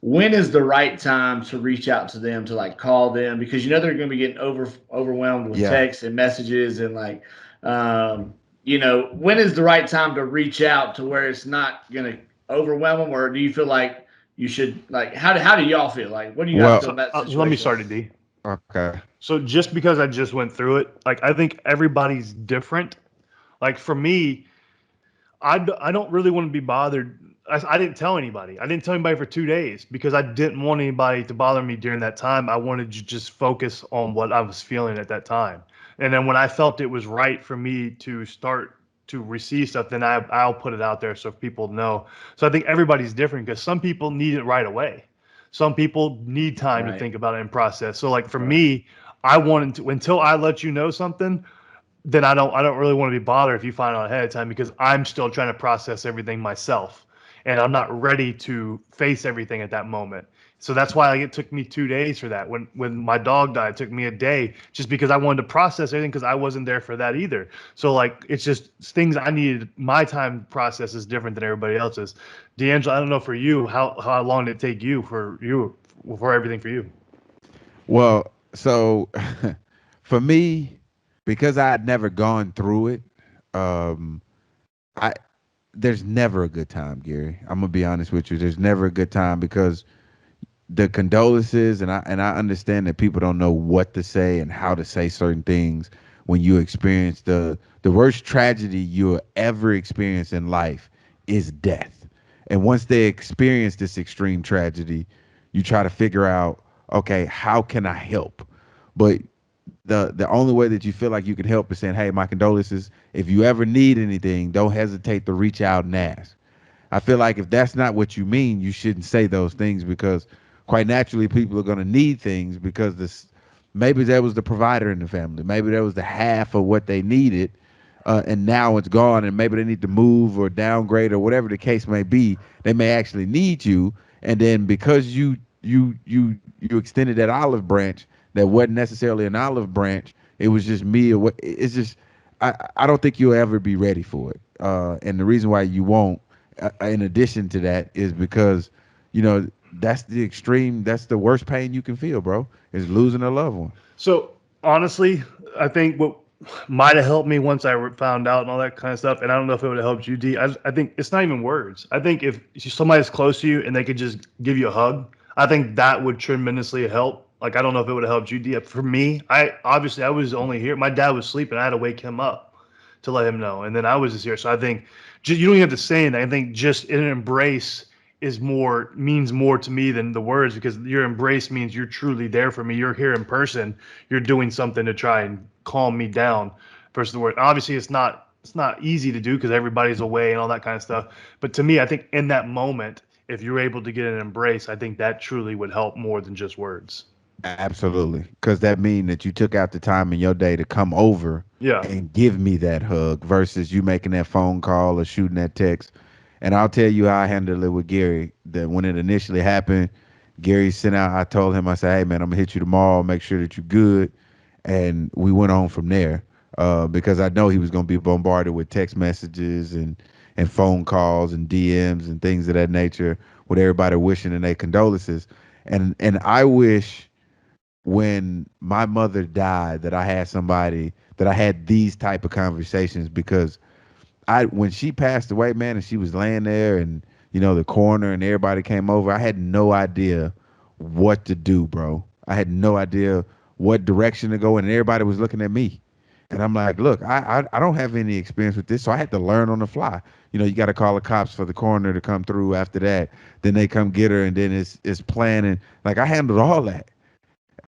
Speaker 2: when is the right time to reach out to them, to like call them? Because you know they're going to be getting overwhelmed with texts and messages, and like, when is the right time to reach out to where it's not going to overwhelm them? Or do you feel like you should, like, how do y'all feel? Like, what do you guys feel about that situation?
Speaker 4: Let me start it, D.
Speaker 3: Okay.
Speaker 4: So just because I just went through it, like, I think everybody's different. Like for me, I don't really want to be bothered. I didn't tell anybody. I didn't tell anybody for 2 days because I didn't want anybody to bother me during that time. I wanted to just focus on what I was feeling at that time. And then when I felt it was right for me to start to receive stuff, then I'll put it out there so people know. So I think everybody's different, because some people need it right away. Some people need time to think about it and process. So like for me, I wanted to, until I let you know something, then I don't really want to be bothered if you find out ahead of time, because I'm still trying to process everything myself, and I'm not ready to face everything at that moment. So that's why it took me 2 days for that. When my dog died, it took me a day, just because I wanted to process everything, because I wasn't there for that either. So like, it's just things I needed. My time process is different than everybody else's. D'Angelo, I don't know for you, how long did it take you for everything for you?
Speaker 3: Well, so for me, because I had never gone through it, there's never a good time, Gary. I'm gonna be honest with you. There's never a good time, because the condolences, and I understand that people don't know what to say and how to say certain things when you experience the worst tragedy you'll ever experience in life is death. And once they experience this extreme tragedy, you try to figure out, okay, how can I help? But the only way that you feel like you can help is saying, hey, my condolences. If you ever need anything, don't hesitate to reach out and ask. I feel like if that's not what you mean, you shouldn't say those things, because quite naturally people are going to need things, because maybe there was the provider in the family. Maybe there was the half of what they needed, and now it's gone, and maybe they need to move or downgrade or whatever the case may be. They may actually need you, and then because you extended that olive branch that wasn't necessarily an olive branch, it was just me. It's just I don't think you'll ever be ready for it. And the reason why you won't, in addition to that, is because that's the extreme. That's the worst pain you can feel, bro. Is losing a loved one.
Speaker 4: So honestly, I think what might have helped me once I found out and all that kind of stuff, and I don't know if it would have helped you, D. I think it's not even words. I think if somebody's close to you and they could just give you a hug, I think that would tremendously help. Like, I don't know if it would have helped you, D. For me, I was only here. My dad was sleeping. I had to wake him up to let him know, and then I was just here. So I think you don't even have to say anything. I think just an embrace means more to me than the words, because your embrace means you're truly there for me. You're here in person. You're doing something to try and calm me down versus the word. Obviously, it's not easy to do because everybody's away and all that kind of stuff. But to me, I think in that moment, if you're able to get an embrace, I think that truly would help more than just words.
Speaker 3: Absolutely, because that means that you took out the time in your day to come over and give me that hug versus you making that phone call or shooting that text. And I'll tell you how I handled it with Gary. That when it initially happened, Gary sent out, I told him, I said, hey, man, I'm going to hit you tomorrow, make sure that you're good. And we went on from there because I know he was going to be bombarded with text messages and phone calls and DMs and things of that nature with everybody wishing and their condolences. And I wish when my mother died that I had somebody, that I had these type of conversations, because when she passed away, man, and she was laying there and, the coroner and everybody came over, I had no idea what to do, bro. I had no idea what direction to go in, and everybody was looking at me. And I'm like, look, I don't have any experience with this, so I had to learn on the fly. You got to call the cops for the coroner to come through after that. Then they come get her, and then it's planning. Like, I handled all that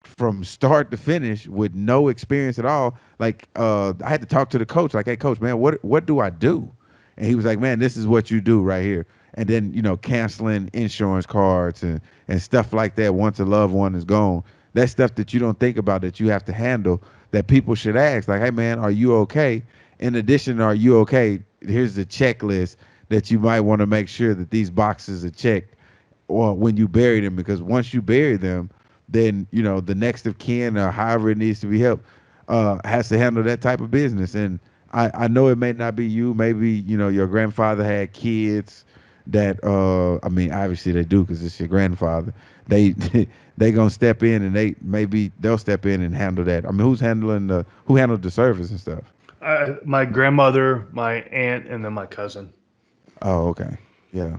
Speaker 3: from start to finish with no experience at all. Like, I had to talk to the coach, like, hey, coach, man, what do I do? And he was like, man, this is what you do right here. And then, canceling insurance cards and stuff like that once a loved one is gone. That's stuff that you don't think about that you have to handle, that people should ask. Like, hey, man, are you okay? In addition to are you okay, here's the checklist that you might want to make sure that these boxes are checked or when you bury them, because once you bury them, then, the next of kin or however it needs to be helped has to handle that type of business. And I know it may not be you. Maybe, your grandfather had kids that, obviously they do because it's your grandfather. They gonna step in and they'll step in and handle that. I mean, who handled the service and stuff?
Speaker 4: My grandmother, my aunt, and then my cousin.
Speaker 3: Oh, okay. Yeah.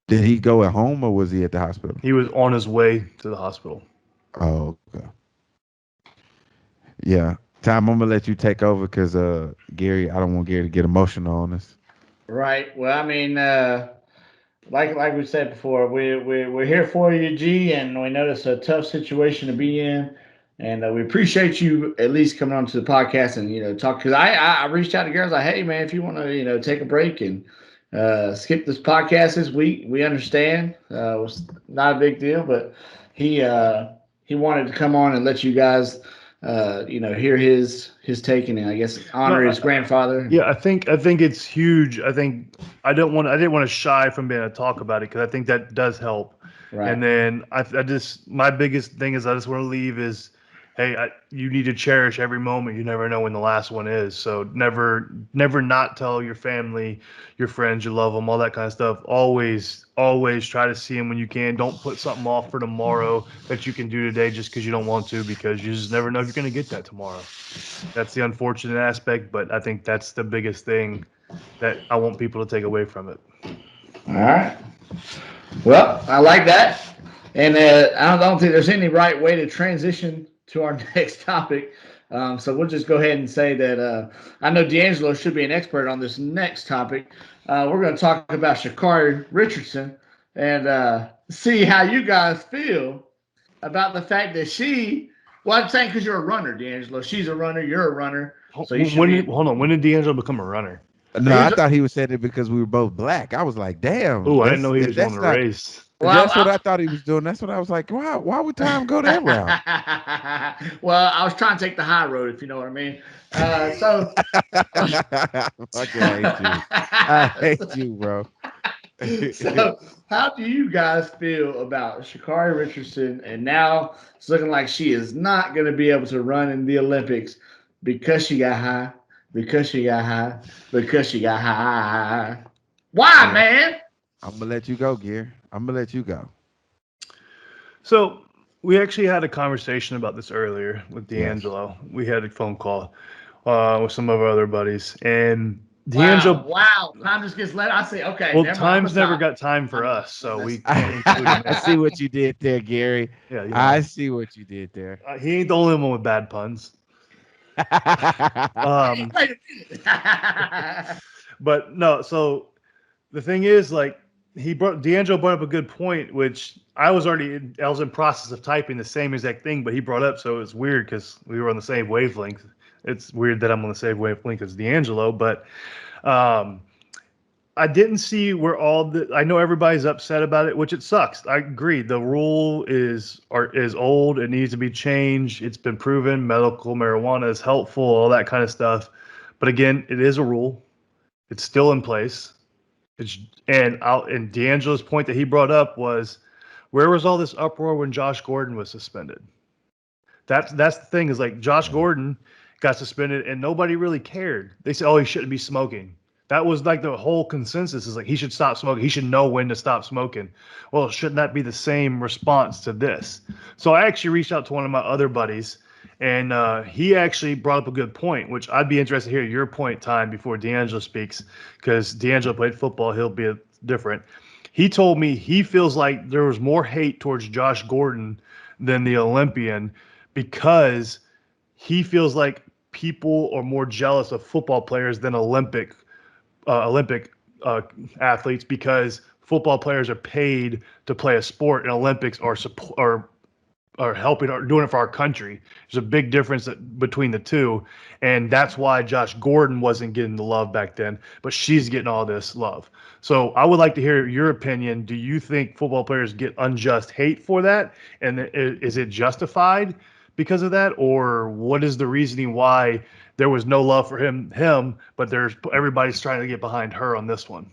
Speaker 3: Did he go at home or was he at the hospital?
Speaker 4: He was on his way to the hospital.
Speaker 3: Oh, okay. Yeah. Tom, I'm gonna let you take over because Gary, I don't want Gary to get emotional on us.
Speaker 2: Right. Well, I mean, like we said before, we're here for you, G, and we know it's a tough situation to be in, and we appreciate you at least coming on to the podcast and talk. Because I reached out to Gary, I was like, hey man, if you want to take a break and skip this podcast this week, we understand. It was not a big deal, but he wanted to come on and let you guys hear his take and I guess honor his grandfather.
Speaker 4: Yeah, I think it's huge. I think I didn't want to shy from being able to talk about it because I think that does help. Right. And then I just, my biggest thing is I just want to leave is, hey, you need to cherish every moment. You never know when the last one is. So never not tell your family, your friends, you love them, all that kind of stuff. Always try to see them when you can. Don't put something off for tomorrow that you can do today just because you don't want to, because you just never know if you're going to get that tomorrow. That's the unfortunate aspect, but I think that's the biggest thing that I want people to take away from it.
Speaker 2: All right. Well, I like that. And I don't think there's any right way to transition to our next topic. So we'll just go ahead and say that I know D'Angelo should be an expert on this next topic. We're going to talk about Sha'Carri Richardson and see how you guys feel about the fact that well, I'm saying because you're a runner, D'Angelo. She's a runner. You're a runner. So
Speaker 4: hold on. When did D'Angelo become a runner?
Speaker 3: No, I thought he was saying it because we were both black. I was like, damn.
Speaker 4: Oh, I didn't know he was on the race.
Speaker 2: Well,
Speaker 3: That's what I thought he was doing. That's what I was like. Why would Tom go that route?
Speaker 2: Well, I was trying to take the high road, if you know what I mean. So,
Speaker 3: Fucking hate you. I hate you, bro.
Speaker 2: so, how do you guys feel about Sha'Carri Richardson? And now it's looking like she is not going to be able to run in the Olympics because she got high, because she got high, because she got high. Why,
Speaker 3: Yeah.
Speaker 2: man?
Speaker 3: I'm gonna let you go, Gear. I'm gonna let you go.
Speaker 4: So we actually had a conversation about this earlier with
Speaker 3: Yes.
Speaker 4: D'Angelo. We had a phone call with some of our other buddies, and D'Angelo.
Speaker 2: Wow. Time just gets let. I say, okay.
Speaker 4: Well,
Speaker 2: never mind,
Speaker 4: time's
Speaker 2: I'ma
Speaker 4: never
Speaker 2: stop.
Speaker 4: got time for us, so we can't include
Speaker 3: I
Speaker 4: him.
Speaker 3: see what you did there, Gary.
Speaker 4: Yeah, you know,
Speaker 3: I see what you did there.
Speaker 4: he ain't the only one with bad puns. Um,
Speaker 2: Wait a minute.
Speaker 4: but no, so the thing is, like, D'Angelo brought up a good point, which I was in process of typing the same exact thing, but he brought up, so it's weird because we were on the same wavelength. It's weird that I'm on the same wavelength as D'Angelo, but I didn't see where I know everybody's upset about it, which it sucks. I agree. The rule is old. It needs to be changed. It's been proven medical marijuana is helpful, all that kind of stuff. But again, it is a rule. It's still in place. And D'Angelo's point that he brought up was, where was all this uproar when Josh Gordon was suspended? That's the thing, is like Josh Gordon got suspended and nobody really cared. They said, oh, he shouldn't be smoking. That was like the whole consensus, is like he should stop smoking. He should know when to stop smoking. Well, shouldn't that be the same response to this? So I actually reached out to one of my other buddies, and he actually brought up a good point, which I'd be interested to hear your point, Time, before D'Angelo speaks, because D'Angelo played football. He'll be different. He told me he feels like there was more hate towards Josh Gordon than the Olympian, because he feels like people are more jealous of football players than Olympic athletes, because football players are paid to play a sport, and Olympics are helping or doing it for our country. There's a big difference between the two, and that's why Josh Gordon wasn't getting the love back then, but she's getting all this love. So I would like to hear your opinion. Do you think football players get unjust hate for that, and is it justified because of that, or what is the reasoning why there was no love for him, but everybody's trying to get behind her on this one?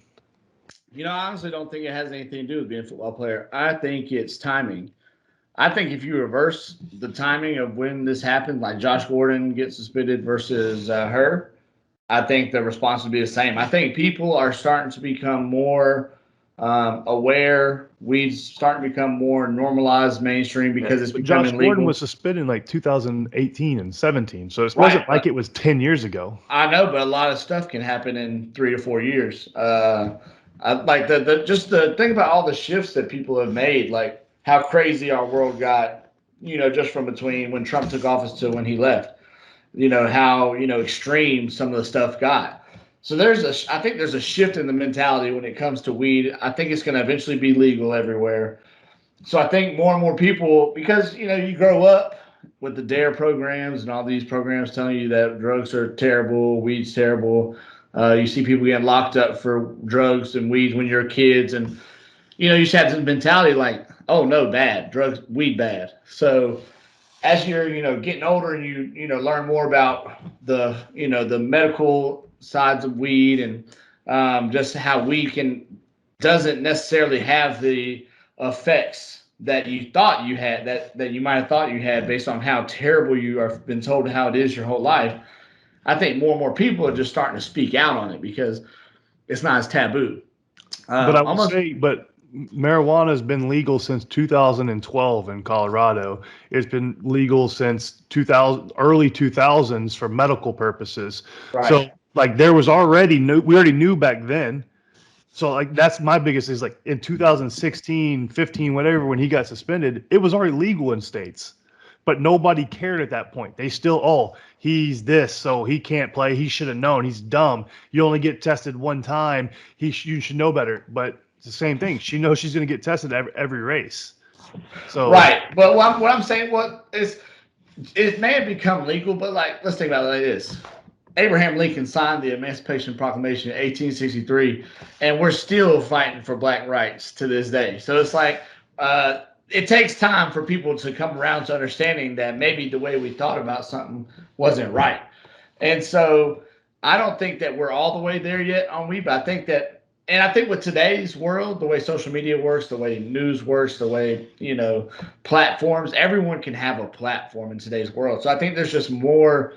Speaker 2: I honestly don't think it has anything to do with being a football player. I think it's timing. I think if you reverse the timing of when this happened, like Josh Gordon gets suspended versus her, I think the response would be the same. I think people are starting to become more aware. We starting to become more normalized mainstream because it's becoming
Speaker 4: Josh
Speaker 2: legal.
Speaker 4: Gordon was suspended in like 2018 and 17, so it wasn't like it was 10 years ago.
Speaker 2: I know, but a lot of stuff can happen in 3 to 4 years. I like just the thing about all the shifts that people have made, like how crazy our world got, just from between when Trump took office to when he left. How extreme some of the stuff got. So I think there's a shift in the mentality when it comes to weed. I think it's going to eventually be legal everywhere. So I think more and more people, because you grow up with the DARE programs and all these programs telling you that drugs are terrible, weed's terrible. You see people getting locked up for drugs and weed when you're kids, and you just have this mentality like, oh no, bad drugs, weed bad. So as you're getting older and you learn more about the the medical sides of weed, and just how weed doesn't necessarily have the effects that you thought you had, that you might have thought you had, based on how terrible you have been told how it is your whole life. I think more and more people are just starting to speak out on it because it's not as taboo.
Speaker 4: But I will say, marijuana has been legal since 2012 in Colorado. It's been legal since early 2000s for medical purposes.
Speaker 2: Right.
Speaker 4: So like there was we already knew back then. So like that's my biggest is like in 2016, 15, whatever, when he got suspended, it was already legal in states. But nobody cared at that point. They still, he's this, so he can't play. He should have known. He's dumb. You only get tested one time. You should know better. But it's the same thing. She knows she's going to get tested every race. So
Speaker 2: right. But what I'm saying, it may have become legal, but like let's think about it like this. Abraham Lincoln signed the Emancipation Proclamation in 1863, and we're still fighting for black rights to this day. So it's like it takes time for people to come around to understanding that maybe the way we thought about something wasn't right. And so I don't think that we're all the way there yet on Weeb. I think that, and I think with today's world, the way social media works, the way news works, the way, platforms, everyone can have a platform in today's world. So I think there's just more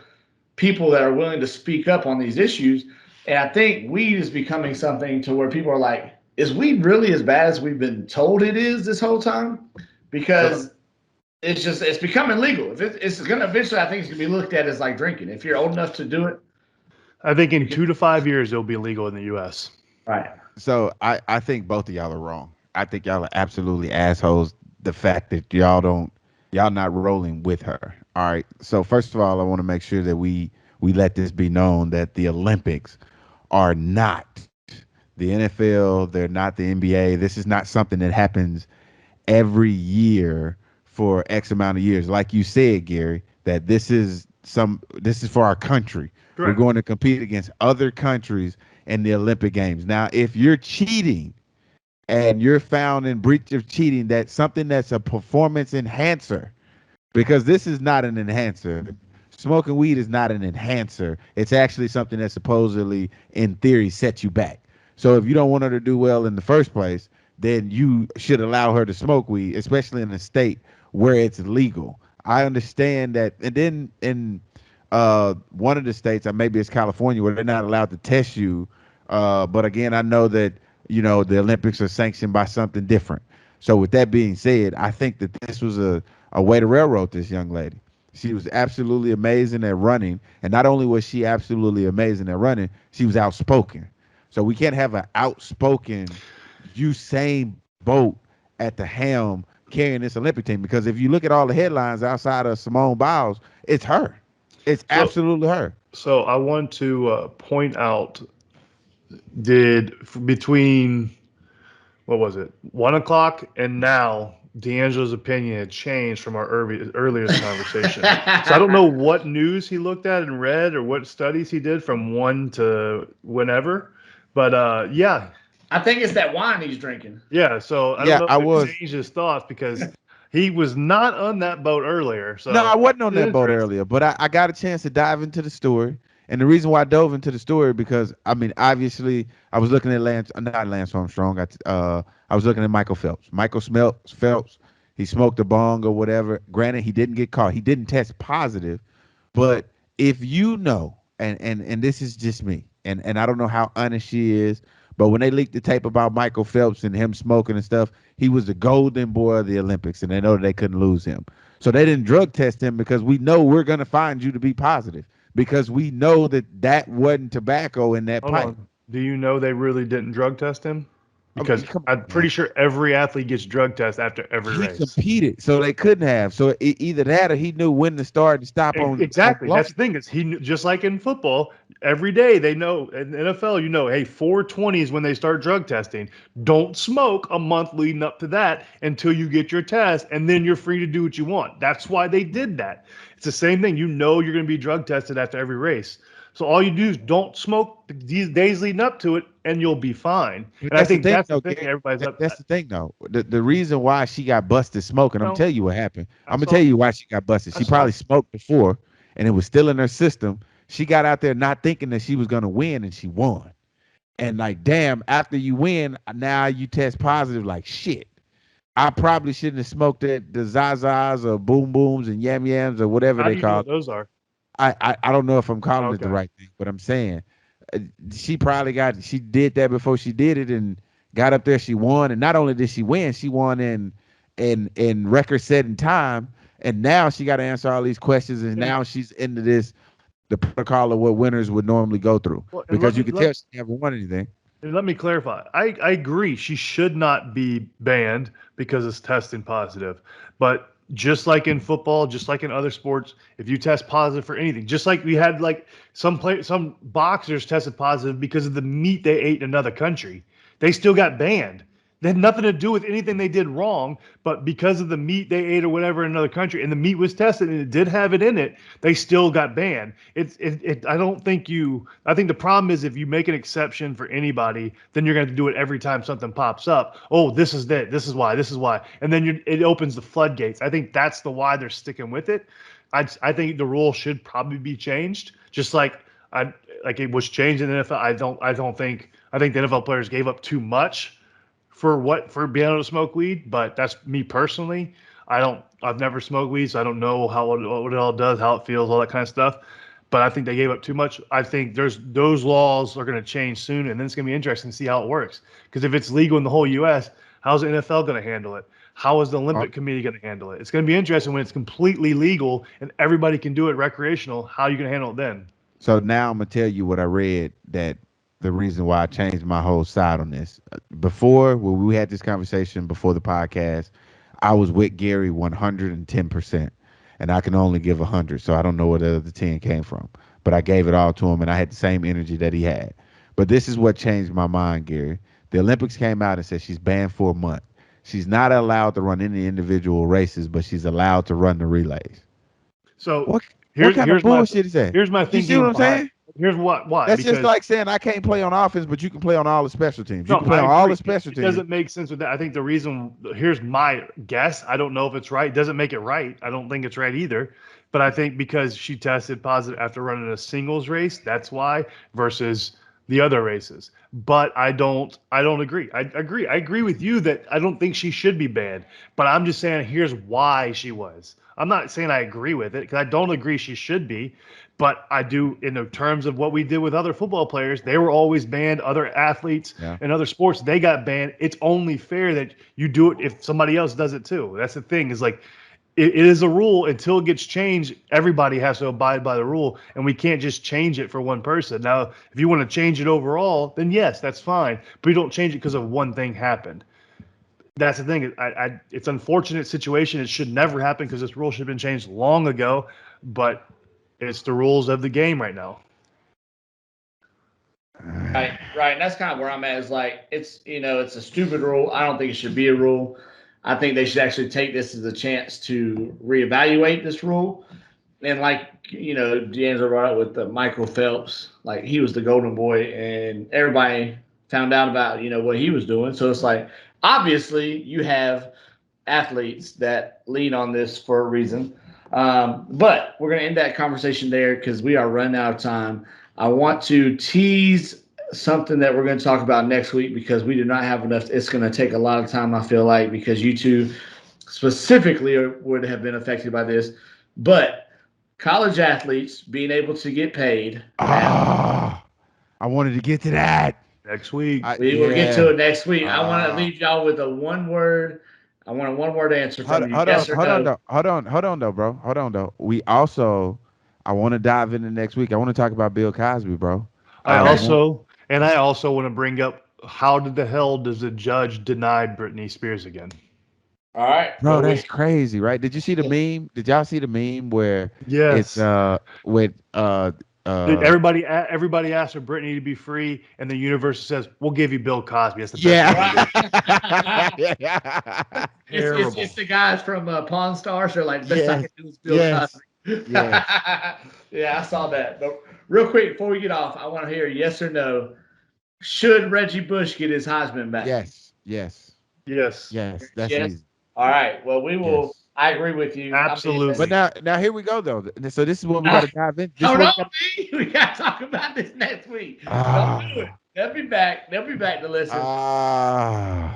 Speaker 2: people that are willing to speak up on these issues. And I think weed is becoming something to where people are like, is weed really as bad as we've been told it is this whole time? Because it's becoming legal. If it's going to eventually, I think it's going to be looked at as like drinking. If you're old enough to do it.
Speaker 4: I think in 2 to 5 years, it'll be legal in the U.S.
Speaker 2: Right.
Speaker 3: So I think both of y'all are wrong. I think y'all are absolutely assholes. The fact that y'all not rolling with her. All right. So first of all, I want to make sure that we let this be known that the Olympics are not the NFL. They're not the NBA. This is not something that happens every year for X amount of years. Like you said, Gary, that this is for our country. Correct. We're going to compete against other countries in the Olympic Games. Now, if you're cheating and you're found in breach of cheating, that's something that's a performance enhancer, because this is not an enhancer. Smoking weed is not an enhancer. It's actually something that supposedly, in theory, sets you back. So if you don't want her to do well in the first place, then you should allow her to smoke weed, especially in a state where it's legal. I understand that. And then in one of the states, or maybe it's California, where they're not allowed to test you. But again, I know that, the Olympics are sanctioned by something different. So with that being said, I think that this was a way to railroad this young lady. She was absolutely amazing at running. And not only was she absolutely amazing at running, she was outspoken. So we can't have an outspoken Usain Bolt at the helm carrying this Olympic team, because if you look at all the headlines outside of Simone Biles, it's her. It's absolutely her.
Speaker 4: So I want to point out, between, what was it, 1 o'clock and now, D'Angelo's opinion had changed from our earliest conversation. So I don't know what news he looked at and read or what studies he did from 1 to whenever. But yeah.
Speaker 2: I think it's that wine he's drinking.
Speaker 4: Yeah, so I don't know if it changed his thoughts, because he was not on that boat earlier. So
Speaker 3: no, I wasn't on that boat earlier, but I got a chance to dive into the story. And the reason why I dove into the story, because obviously I was looking at not Lance Armstrong. I was looking at Michael Phelps. Michael Phelps, he smoked a bong or whatever. Granted, he didn't get caught. He didn't test positive. But if you know, and this is just me, and I don't know how honest she is, but when they leaked the tape about Michael Phelps and him smoking and stuff, he was the golden boy of the Olympics, and they know they couldn't lose him. So they didn't drug test him, because we know we're going to find you to be positive, because we know that wasn't tobacco in that pipe.
Speaker 4: Do you know they really didn't drug test him? Because I'm pretty sure every athlete gets drug tested after every race.
Speaker 3: He competed, so they couldn't have. So either that, or he knew when to start and stop on.
Speaker 4: Exactly. That's the thing, is he knew, just like in football, every day they know. In the NFL, hey, 4:20 is when they start drug testing. Don't smoke a month leading up to that until you get your test, and then you're free to do what you want. That's why they did that. It's the same thing. You're going to be drug tested after every race. So all you do is don't smoke these days leading up to it, and you'll be fine. And I think that's the thing. Everybody's up.
Speaker 3: That's the thing, though. The reason why she got busted smoking, I'm gonna tell you what happened. I'm gonna tell you why she got busted. She probably smoked before, and it was still in her system. She got out there not thinking that she was gonna win, and she won. And like, damn, after you win, now you test positive. Like, shit, I probably shouldn't have smoked the Zazas or Boom Booms and Yam Yams or whatever they call
Speaker 4: those are.
Speaker 3: I don't know if I'm calling it the right thing, but I'm saying she did that before she did it and got up there. She won, and not only did she win, she won in record-setting time. And now she got to answer all these questions, and now she's into the protocol of what winners would normally go through, because you can tell she never won anything.
Speaker 4: And let me clarify. I agree she should not be banned because it's testing positive, but just like in football, just like in other sports, if you test positive for anything, just like we had some boxers tested positive because of the meat they ate in another country, they still got banned. They had nothing to do with anything they did wrong, but because of the meat they ate or whatever in another country, and the meat was tested and it did have it in it, they still got banned. I think the problem is if you make an exception for anybody, then you're going to do it every time something pops up. Oh, this is why. And then it opens the floodgates. I think that's why they're sticking with it. I think the rule should probably be changed, just like it was changed in the NFL. I think the NFL players gave up too much for being able to smoke weed, but that's me personally. I've never smoked weed, so I don't know what it all does, how it feels, all that kind of stuff. But I think they gave up too much. I think those laws are going to change soon, and then it's going to be interesting to see how it works. Because if it's legal in the whole U.S., how's the NFL going to handle it? How is the Olympic Committee going to handle it? It's going to be interesting when it's completely legal and everybody can do it recreational. How are you going to handle it then?
Speaker 3: So now I'm going to tell you what I read, that the reason why I changed my whole side on this. Before, when we had this conversation before the podcast, I was with Gary 110%, and I can only give 100, so I don't know where the other 10 came from. But I gave it all to him, and I had the same energy that he had. But this is what changed my mind, Gary. The Olympics came out and said she's banned for a month. She's not allowed to run any individual races, but she's allowed to run the relays.
Speaker 4: So
Speaker 3: what kind of bullshit is that?
Speaker 4: Here's my thinking.
Speaker 3: You see what I'm saying?
Speaker 4: Here's why.
Speaker 3: That's just like saying I can't play on offense, but you can play on all the special teams. You can play on all the special teams.
Speaker 4: It doesn't make sense with that. I think the reason, here's my guess. I don't know if it's right. It doesn't make it right. I don't think it's right either. But I think because she tested positive after running a singles race, that's why, versus the other races. But I don't agree. I agree with you that I don't think she should be banned. But I'm just saying here's why she was. I'm not saying I agree with it because I don't agree she should be. But I do, in the terms of what we did with other football players, they were always banned. Other athletes and other sports, they got banned. It's only fair that you do it if somebody else does it too. That's the thing, is like, it is a rule. Until it gets changed, everybody has to abide by the rule, and we can't just change it for one person. Now, if you want to change it overall, then yes, that's fine. But you don't change it because of one thing happened. That's the thing. It's an unfortunate situation. It should never happen because this rule should have been changed long ago. But it's the rules of the game right now.
Speaker 2: Right. And that's kind of where I'm at. Is like, it's a stupid rule. I don't think it should be a rule. I think they should actually take this as a chance to reevaluate this rule. And like, D'Angelo brought up with Michael Phelps, like he was the golden boy and everybody found out about, what he was doing. So it's like, obviously you have athletes that lean on this for a reason. But we're going to end that conversation there because we are running out of time. I want to tease something that we're going to talk about next week because we do not have enough. It's going to take a lot of time, I feel like, because you two specifically would have been affected by this. But college athletes being able to get paid.
Speaker 3: I wanted to get to that.
Speaker 4: Next week.
Speaker 2: We will get to it next week. I want to leave y'all with a one-word. I want a one-word answer from you. Hold
Speaker 3: on, bro. Hold on, though. I want to dive into next week. I want to talk about Bill Cosby, bro.
Speaker 4: I also want to bring up, how the hell does a judge deny Britney Spears again?
Speaker 2: All right.
Speaker 3: Bro, that's crazy, right? Did you see the meme? Did y'all see the meme where
Speaker 4: it's
Speaker 3: with
Speaker 4: everybody asked for Britney to be free, and the universe says, "We'll give you Bill Cosby." That's the best.
Speaker 3: Yeah.
Speaker 2: It's the guys from Pawn Stars. They're like, best I can do is Bill Cosby. Yeah, I saw that. But real quick, before we get off, I want to hear yes or no. Should Reggie Bush get his Heisman back?
Speaker 3: Yes. That's easy.
Speaker 2: All right. Well, we will. Yes. I agree with you.
Speaker 4: Absolutely.
Speaker 3: But now here we go though. So this is what we got to dive in.
Speaker 2: We got to talk about this next week. Don't do it. They'll be back. They'll be back to listen.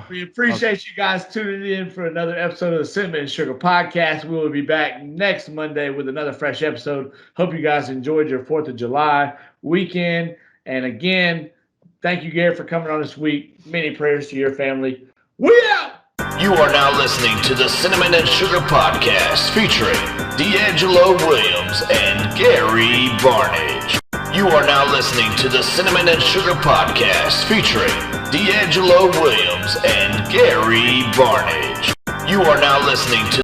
Speaker 2: We appreciate you guys tuning in for another episode of the Cinnamon and Sugar Podcast. We will be back next Monday with another fresh episode. Hope you guys enjoyed your 4th of July weekend. And again, thank you, Gary, for coming on this week. Many prayers to your family. We out!
Speaker 1: You are now listening to the Cinnamon and Sugar Podcast featuring D'Angelo Williams and Gary Barnage. You are now listening to the Cinnamon and Sugar Podcast featuring D'Angelo Williams and Gary Barnage. You are now listening to